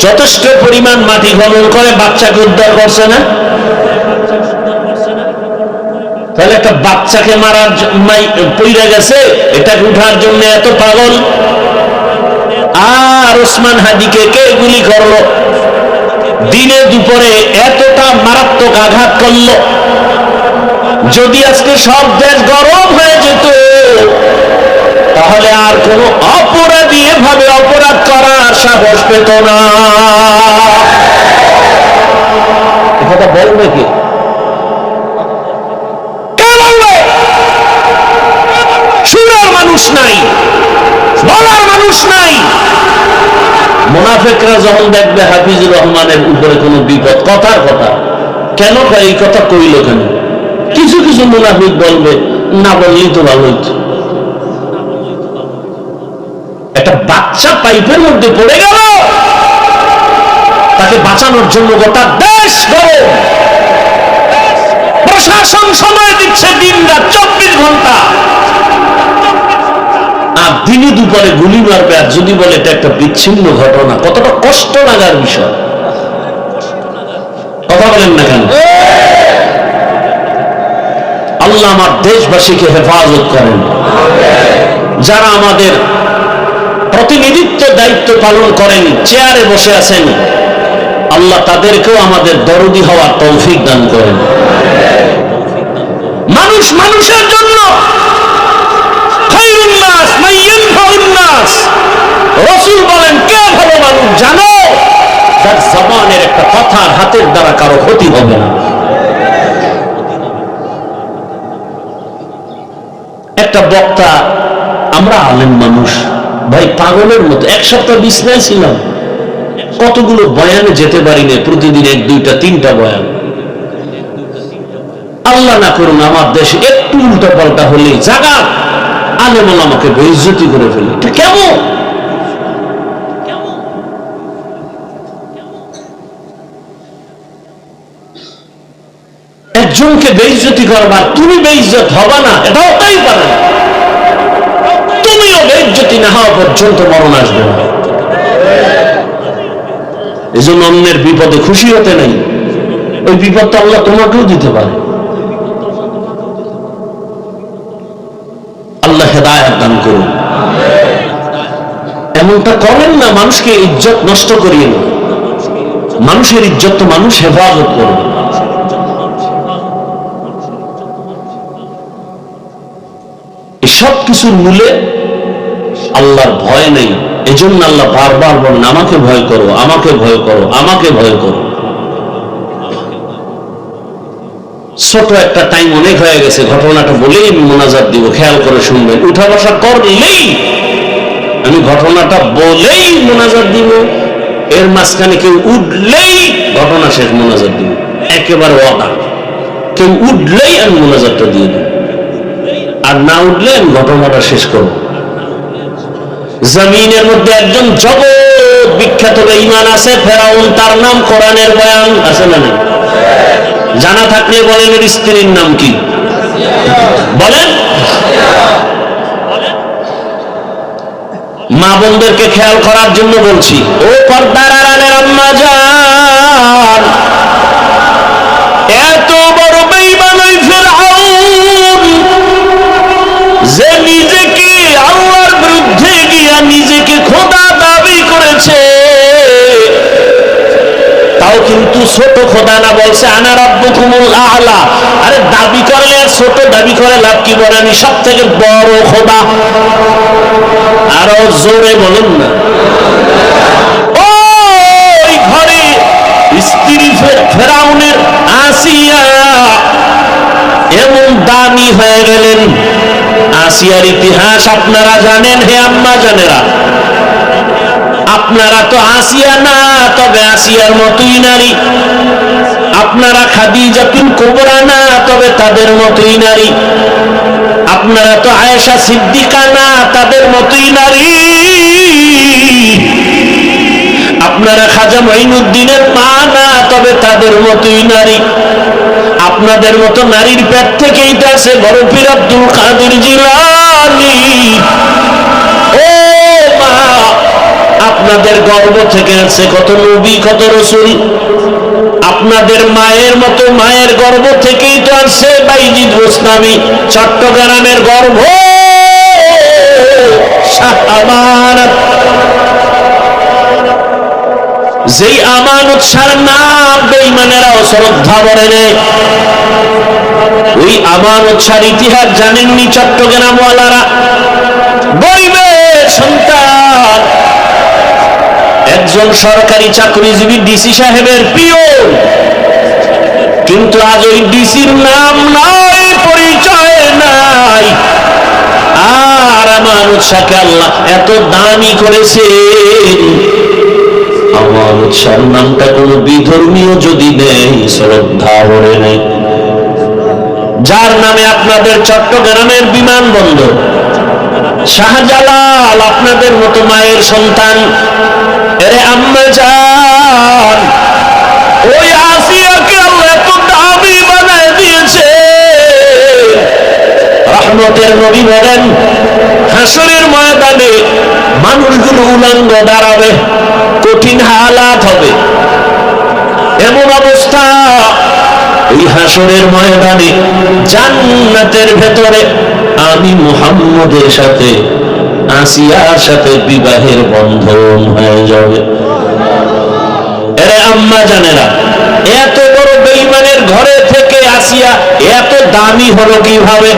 Speaker 1: যথেষ্ট পরিমাণ মাটি খনন করে বাচ্চাকে উদ্ধার করছে না? তাহলে একটা বাচ্চাকে মারার পইরা গেছে, এটাকে উঠার জন্য এত পাগল। আর ওসমান হাদিকে কে গুলি করলো, দিনে দুপুরে এতটা মারাত্মক আঘাত করলো। যদি আজকে সব দেশ গরম হয়ে যেত, তাহলে আর কোন অপরাধী এভাবে অপরাধ করার সাহস পেত না। কথা বলবে কি? কে বলবে? শুনার মানুষ নাই, বলার মানুষ নাই। মুনাফিকরা যখন দেখবে হাফিজুর রহমানের উপরে কোনো বিপদ, কথার কথা, কেন এই কথা কইল কেন? কিছু কিছু মুনাফিক বলবে, না বললেই তো ভালো হইতো। একটা বাচ্চা পাইপের মধ্যে পড়ে গেল, তাকে বাঁচানোর জন্য গোটা দেশ গরম, প্রশাসন সময় দিচ্ছে দিন রাত 24 ঘন্টা, আর দিনে দুপুরে গুলি মারবে। আর যদি বলে এটা একটা বিচ্ছিন্ন ঘটনা, কতটা কষ্ট লাগার বিষয়। কথা বলেন না কেন? আল্লাহ আমার দেশবাসীকে হেফাজত করেন। যারা আমাদের প্রতিনিধিত্ব দায়িত্ব পালন করেন, চেয়ারে বসে আছেন, আল্লাহ তাদেরকেও আমাদের দরদি হওয়ার তৌফিক দান করেন। মানুষ মানুষের জন্য, রাসূল বলেন, কে ভালো মানুষ জানো? যার জবানের একটা কথা, হাতের দ্বারা কারো ক্ষতি হবে না। একটা বক্তা, আমরা আলেম মানুষ ভাই, পাগলের মতো 1 সপ্তাহ বিছনায় ছিলাম, কতগুলো বয়ানে যেতে পারিনি, প্রতিদিন 1, 2, 3টা বয়ান। আল্লাহ না করুন আমার দেশে একটু উল্টা পাল্টা হলেই জায়গা আলেম আমাকে বেইজ্জতি করে ফেলে। এটা কেমন? একজনকে বেইজ্জতি করবার, তুমি বেইজ্জত হবা না, এটা হতেই পারে না। তুমিও বেইজ্জতি না হওয়া পর্যন্ত মরণ আসবে না। এই জন্য অন্যের বিপদে খুশি হতে নেই, ওই বিপদটা আল্লাহ তোমাকেও দিতে পারে। আল্লাহ হেদায়েত দান করুন। এমনটা করেন না, মানুষকে ইজ্জত নষ্ট করিয়ে না। মানুষের ইজ্জত তো মানুষ হেফাজত করবে। সব কিছুর মূলে আল্লাহর ভয় নেই। এজন্য আল্লাহ বারবার বলেন, আমাকে ভয় করো, আমাকে ভয় করো, আমাকে ভয় করো। ছোট একটা টাইম অনেক হয়ে গেছে, ঘটনাটা বলেই আমি মোনাজাত দিব, খেয়াল করে শুনবেন। উঠা বসা করলেই আমি ঘটনাটা বলেই মোনাজাত দিব, এর মাঝখানে কেউ উঠলেই ঘটনা শেষ, মোনাজাত দিব, একেবারে ওয়াদা। কেউ উঠলেই আমি মোনাজাতটা দিয়ে দেব, আর না উঠলে আমি ঘটনাটা শেষ করব। জমিনের মধ্যে একজন জগৎ বিখ্যাত বেঈমান আছে, ফেরাউন, তার নাম কোরআনের বয়ান আছে না? জানা থাকলে বলেন, এর স্ত্রীর নাম কি? বলেন। মা বোনদেরকে খেয়াল করার জন্য বলছি, ও পর্দার আড়ালের আম্মা জান, এত বড় বেঈমান ওই ফেরাউন, যে নিজেকে দিয়েছে, তাও কিন্তু ছোট খোদা না, বলছে আনা রাব্বুকুমুল আ'লা। আরে দাবি করলে ছোট দাবি করে লাভ কি? বলে আমি সব থেকে বড় খোদা। আরো জোরে বলুন না। ওই ঘরে স্ত্রী ফেরাউনের আসিয়া এমন দামি হয়ে গেলেন। আসিয়ার ইতিহাস আপনারা জানেন, হে আম্মা জানেরা। আপনারা তো আসিয়া না, তবে আসিয়ার মতোই নারী। আপনারা খাদিজাতুল কুবরা না, তবে তাদের মতোই নারী। আপনারা তো আয়েশা সিদ্দিকা না, তাদের মতোই নারী। আপনারা খাজা মঈনুদ্দিনের মা না, তবে তাদের মতোই নারী। আপনাদের মতো নারীর পেট থেকেই তো আছে বড় পীর আব্দুল কাদের জিলানী। ও মা, আপনাদের গর্ভ থেকে আছে কত নবী, কত রাসূল। আপনাদের মায়ের মতো মায়ের গর্ভ থেকেই তো আছে বাইজিদ বোস্তামি, চট্টগ্রামের গর্ভ শাহ আমানত। যেই আমানত সার নাম বেঈমানেরাও শ্রদ্ধা করে নেয়। ওই আমানত সার ইতিহাস জানেননি চট্টগ্রামওয়ালারা? গরিবের সন্তান, একজন সরকারি চাকরিজীবী ডিসি সাহেবের পিয়ন, কিন্তু আজ ওই ডিসির নাম নাই, পরিচয় নাই। আর আমানত শাহকে আল্লাহ এত দামি করেছেন, আমানত শাহর নামটা কোন বিধর্মীয় যদি নেই, শ্রদ্ধা ভরে নেই। যার নামে আপনাদের চট্টগ্রামের বিমানবন্দর, শাহজালাল আপনাদের মতো মায়ের সন্তান। এরে আম্মা জান, ওই আসিয়াকে আল্লাহ এত দামি বানায় দিয়েছে। রহমতের নবী বলেন, হাসরের ময়দানে মানুষগুলো উলঙ্গ দাঁড়াবে, কঠিন হালাত হবে। এমন অবস্থা, ওই হাসরের ময়দানে জান্নাতের ভেতরে আমি মুহাম্মদের সাথে আসিয়ার সাথে বিবাহের বন্ধন হয়ে যাবে। এরে আম্মা জানেরা, এত বড় বেঈমানের ঘরে থেকে আসিয়া এত দামি হলো কিভাবে?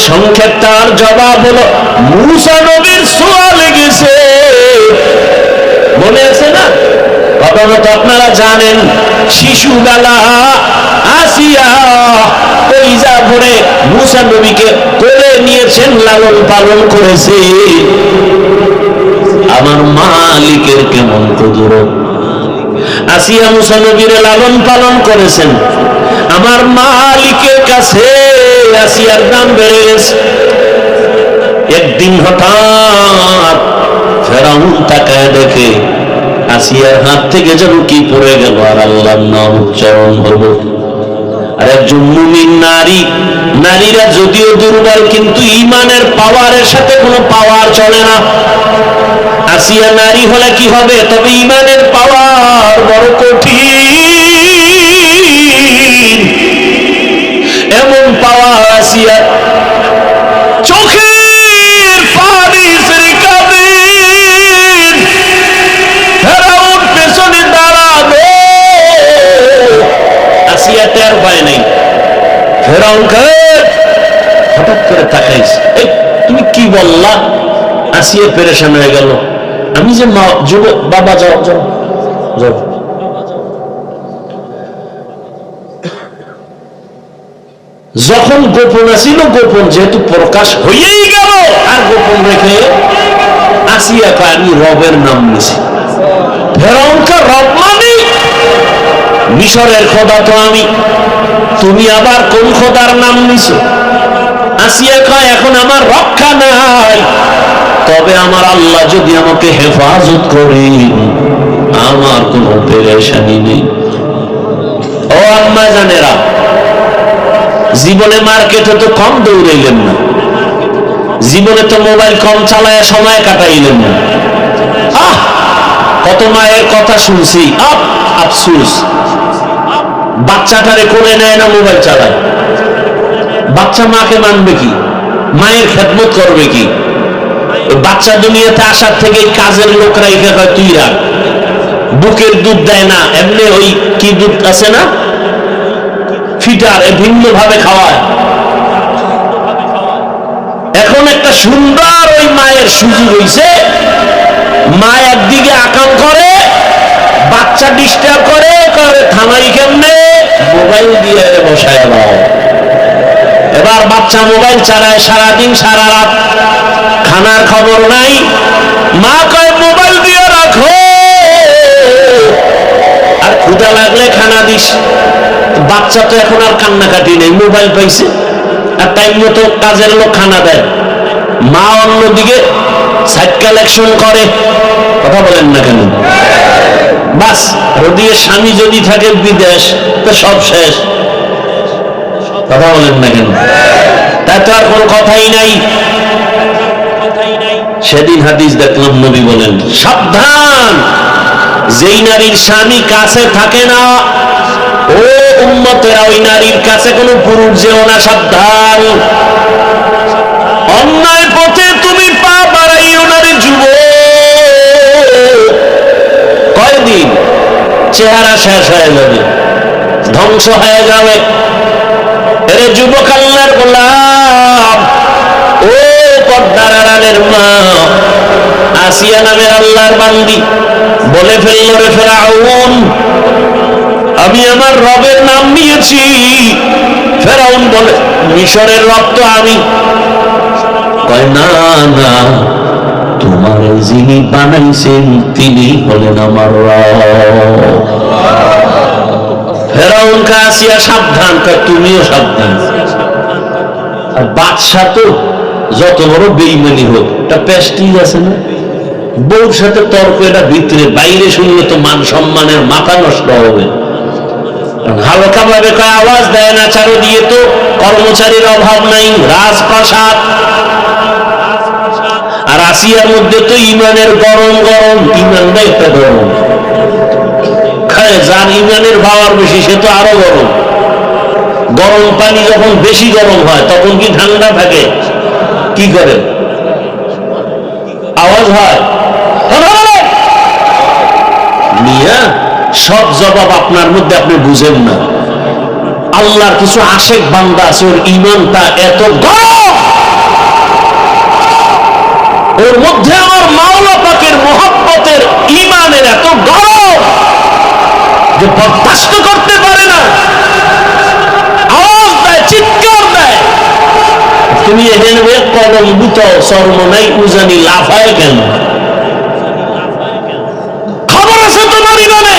Speaker 1: সংক্ষেপ তার জবাব হলো, মুসা নবীর ছোঁয়া লেগেছে। মনে আছে না? ঘটনা তো আপনারা জানেন। শিশুবেলা আসিয়া কলিজা ভরে মুসা নবীকে কোলে নিয়েছেন, লালন পালন করেছে। আমার মালিকের কেমন কুদরত! আসিয়া মুসা নবীর লালন পালন করেছেন। আমার মালিকের কাছে আসিয়ার দাম বেড়ে গেছে। একদিন হঠাৎ ফেরাউন তাকায় দেখে আসিয়ার হাত থেকে যেন কি পড়ে গেল, আর আল্লাহর নাম উচ্চারণ হলো। আর একজন মুমিন নারী, নারীরা যদিও দুর্বল, কিন্তু ঈমানের পাওয়ারের সাথে কোনো পাওয়ার চলে না। আসিয়া নারী হলে কি হবে? তবে ঈমানের পাওয়ার বড় কঠিন। এমন পাওয়ার আসিয়া চোখের পানি ছেড়ে কাঁদে। ফেরাউন পেছনে দাঁড়াবে, আসিয়া টের পায় নাই। ফেরাউনকে হঠাৎ করে তাকাইছে, এই তুমি কি বললা? আসিয়া পেরেশান হয়ে গেল। আমি যে মা যুবক, বাবা যাও যাও যাও। যখন গোপন ছিল, গোপন যেহেতু প্রকাশ হয়েই গেল, আর গোপন রেখে আসিয়া আমি রবের নাম নিছি। ফেরাউনকে রব মানে মিশরের খোদা তো আমি, তুমি আবার কোন খোদার নাম নিছো? আসিয়া কয়, এখন আমার রক্ষা নাই, তবে আমার আল্লাহ যদি আমাকে হেফাজত করে, আমার কোনো পেরেশানি নেই। ও আম্মা জানেরা, জীবনে মার্কেটে তো কম দৌড়াইলেন না, জীবনে তো মোবাইল কম চালায় সময় কাটাইলেন না। কত মায়ের কথা শুনছি, আফসুস, বাচ্চাটারে কোলে নেয় না, মোবাইল চালায়। বাচ্চা মাকে মানবে কি? মায়ের খেদমত করবে কি? বাচ্চা দুনিয়াতে আসার থেকে কাজের লোকরা একে কয় তুই রাখ, বুকের দুধ দেয় না, এমনি ওই কি দুধ আছে না ফিটার, ভিন্ন ভাবে খাওয়ায়। এখন একটা সুন্দর ওই মায়ের সুযোগ হইছে, মা একদিকে আকাম করে, বাচ্চা ডিস্টার্ব করে, থামাই কেমনে, মোবাইল দিয়ে বসায় দাও। এবার বাচ্চা মোবাইল চালায় সারাদিন সারা রাত, খানার খবর নাই। মা কয় মোবাইল দিয়ে রাখো, আর ক্ষুধা লাগলে খানা দিস। বাচ্চা তো এখন আর কান্নাকাটি নেই, মোবাইল পাইছে, আর টাইম মতো কাজের লোক খানা দেয়। মা অন্যদিকে সাইড কালেকশন করে, কথা বলেন না কেন? বাস, ওদিকে স্বামী যদি থাকে বিদেশ তো সব শেষ, কথা বলেন না কেন? তাই তো আর কোনো কথাই নাই। সেদিন হাদিস দেখলাম, নবী বলেন সাবধান, যেই নারীর স্বামী কাছে থাকে না, ও উম্মতেরা, ওই নারীর কাছে কোনো পুরুষ যেও না, সাবধান। অন্যায় পথে তুমি পা বাড়াইও না রে যুবক, কয়দিন চেহারা শেষ হয়ে যাবে, ধ্বংস হয়ে যাবে। এরে যুবক, আল্লাহর গোলাম, ও পর্দার আড়ালের মা, আসিয়া নামের আল্লাহর বান্দি বলে ফেলল, রে ফেরাউন, আমি আমার রবের নাম নিয়েছি। ফেরাউন বলে, মিশরের রব তো আমি। কয় না না, তোমার যিনি বানাইছেন তিনি হলেন আমার রব। ফেরাউন কা আসিয়া সাবধান, কয় তুমিও সাবধান। আর বাদশা তো যত বড় বেইমানি হোক, একটা প্রেস্টিজ আছে না, বউর সাথে তর্ক, এটা ভিতরে, বাইরে শুনলে তো মান সম্মানের মাথা নষ্ট হবে। হালকা ভাবে কয়, আওয়াজ দেয় না, চারো দিয়ে তো কর্মচারীর অভাব নাই, রাজপ্রাসাদ। আর আসিয়ার মধ্যে তো ইমানের গরম গরম, ইমানটা একটা গরম, যার ইমানের পাওয়ার বেশি সে তো আরো গরম। গরম পানি যখন বেশি গরম হয় তখন কি ঠান্ডা থাকে? কি করে আওয়াজ হয়? মিয়া, সব জবাব আপনার মধ্যে আপনি বুঝেন না। আল্লাহর কিছু আশেক বান্দা আছে, ওর ইমানটা এত গরম, ওর মধ্যে আমার মাওলা পাকের মহব্বতের ইমানের এত গরম যে বরদাস্ত করতে পারে না, আওয়াজ দেয়, চিৎকার দেয়। তুমি এখানে কলম বুতো শর্ম নাই, উজানি লাফায় কেন? খবর আছে তোমার ইমানে।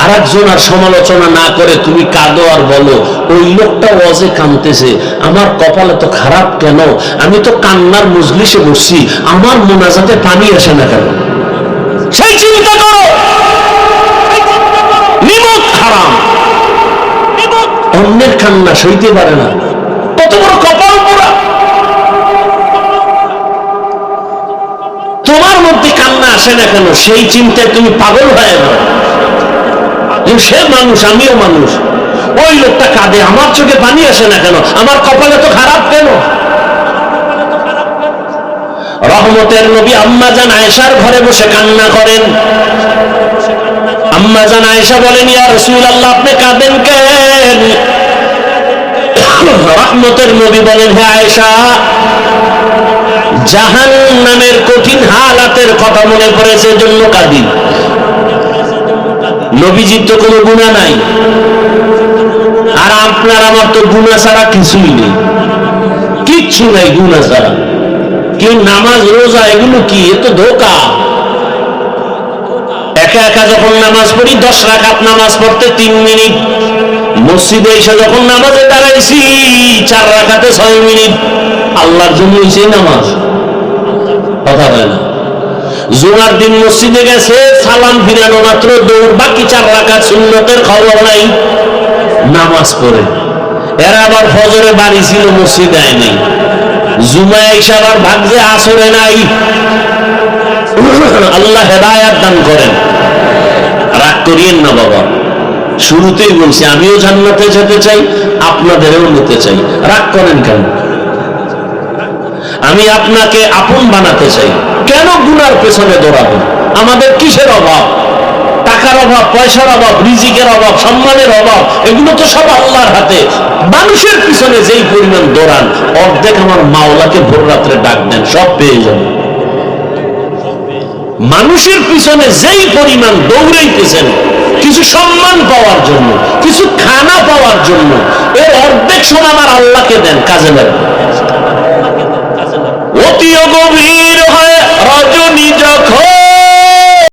Speaker 1: আর একজন আর সমালোচনা না করে তুমি কাঁদো আর বলো, ওই লোকটা ওয়াজে কাঁদতেছে, আমার কপালে তো খারাপ কেন, আমি তো কান্নার মজলিসে বসছি, আমার মোনাজাতে পানি আসে না কেন? সেই চিন্তা করো। নিমক হারাম, অন্যের কান্না সইতে পারে না, কত বড় কপাল পোড়া। তোমার মধ্যে কান্না আসে না কেন, সেই চিন্তায় তুমি পাগল হয়ে যাও। সে মানুষ, আমিও মানুষ, ওই লোকটা কাঁদে, আমার চোখে পানি আসে না কেন, আমার কপালে তো খারাপ কেন? রহমতের নবী আম্মা জান আয়েশার ঘরে বসে কান্না করেন। আম্মা জান আয়েশা বলেন, ইয়া রাসূলুল্লাহ, আপনি কাঁদেন কেন? রহমতের নবী বলেন, হে আয়েশা, জাহান্নামের কঠিন হালাতের কথা মনে পড়েছে, জন্য কাঁদি। নবীজির তো কোনো গুনাহ নাই, আর আপনার আমার তো গুনাহ ছাড়া কিছুই নেই, কিচ্ছু নাই গুনাহ ছাড়া। কেউ নামাজ রোজা এগুলো কি, এ তো ধোঁকা। একা একা যখন নামাজ পড়ি, 10 রাকাত নামাজ পড়তে 3 মিনিট, মসজিদে এসে যখন নামাজে দাঁড়াইছি 4 রাকাতে 6 মিনিট, আল্লাহর জন্য সেই নামাজ, কথা হয় না। জুমার দিন মসজিদে গেছে, সালাম ফিরানো মাত্র দৌড়, বাকি 4 রাকাত সুন্নতের খবর নাই, নামাজ পড়ে। এরা আবার ফজরে বাড়ি ছিল, মসজিদে আয় নাই, জুমায় এসে আবার ভাগছে, আসরে নাই। আল্লাহ হেদায়াত দান করেন। রাগ করিয়েন না বাবা, শুরুতেই বলছি আমিও জান্নাতে যেতে চাই, আপনাদেরও নিতে চাই। রাগ করেন কেন? আমি আপনাকে আপন বানাতে চাই। কেন গুনার পেছনে দৌড়াবেন? আমাদের কিসের অভাব? টাকার অভাব, পয়সার অভাব, রিজিকের অভাব, সম্মানের অভাব, এগুলো তো সব আল্লাহর হাতে। মানুষের পিছনে যেই পরিমাণ দৌড়ান, অর্ধেক আমার মাওলাকে ভোর রাত্রে ডাক দেন, সব পেয়ে যাবেন। মানুষের পিছনে যেই পরিমাণ দৌড়াইতেছেন কিছু সম্মান পাওয়ার জন্য, কিছু খানা পাওয়ার জন্য, এর অর্ধেক সময় আমার আল্লাহকে দেন, কাজে লাগবে। অতি গভীর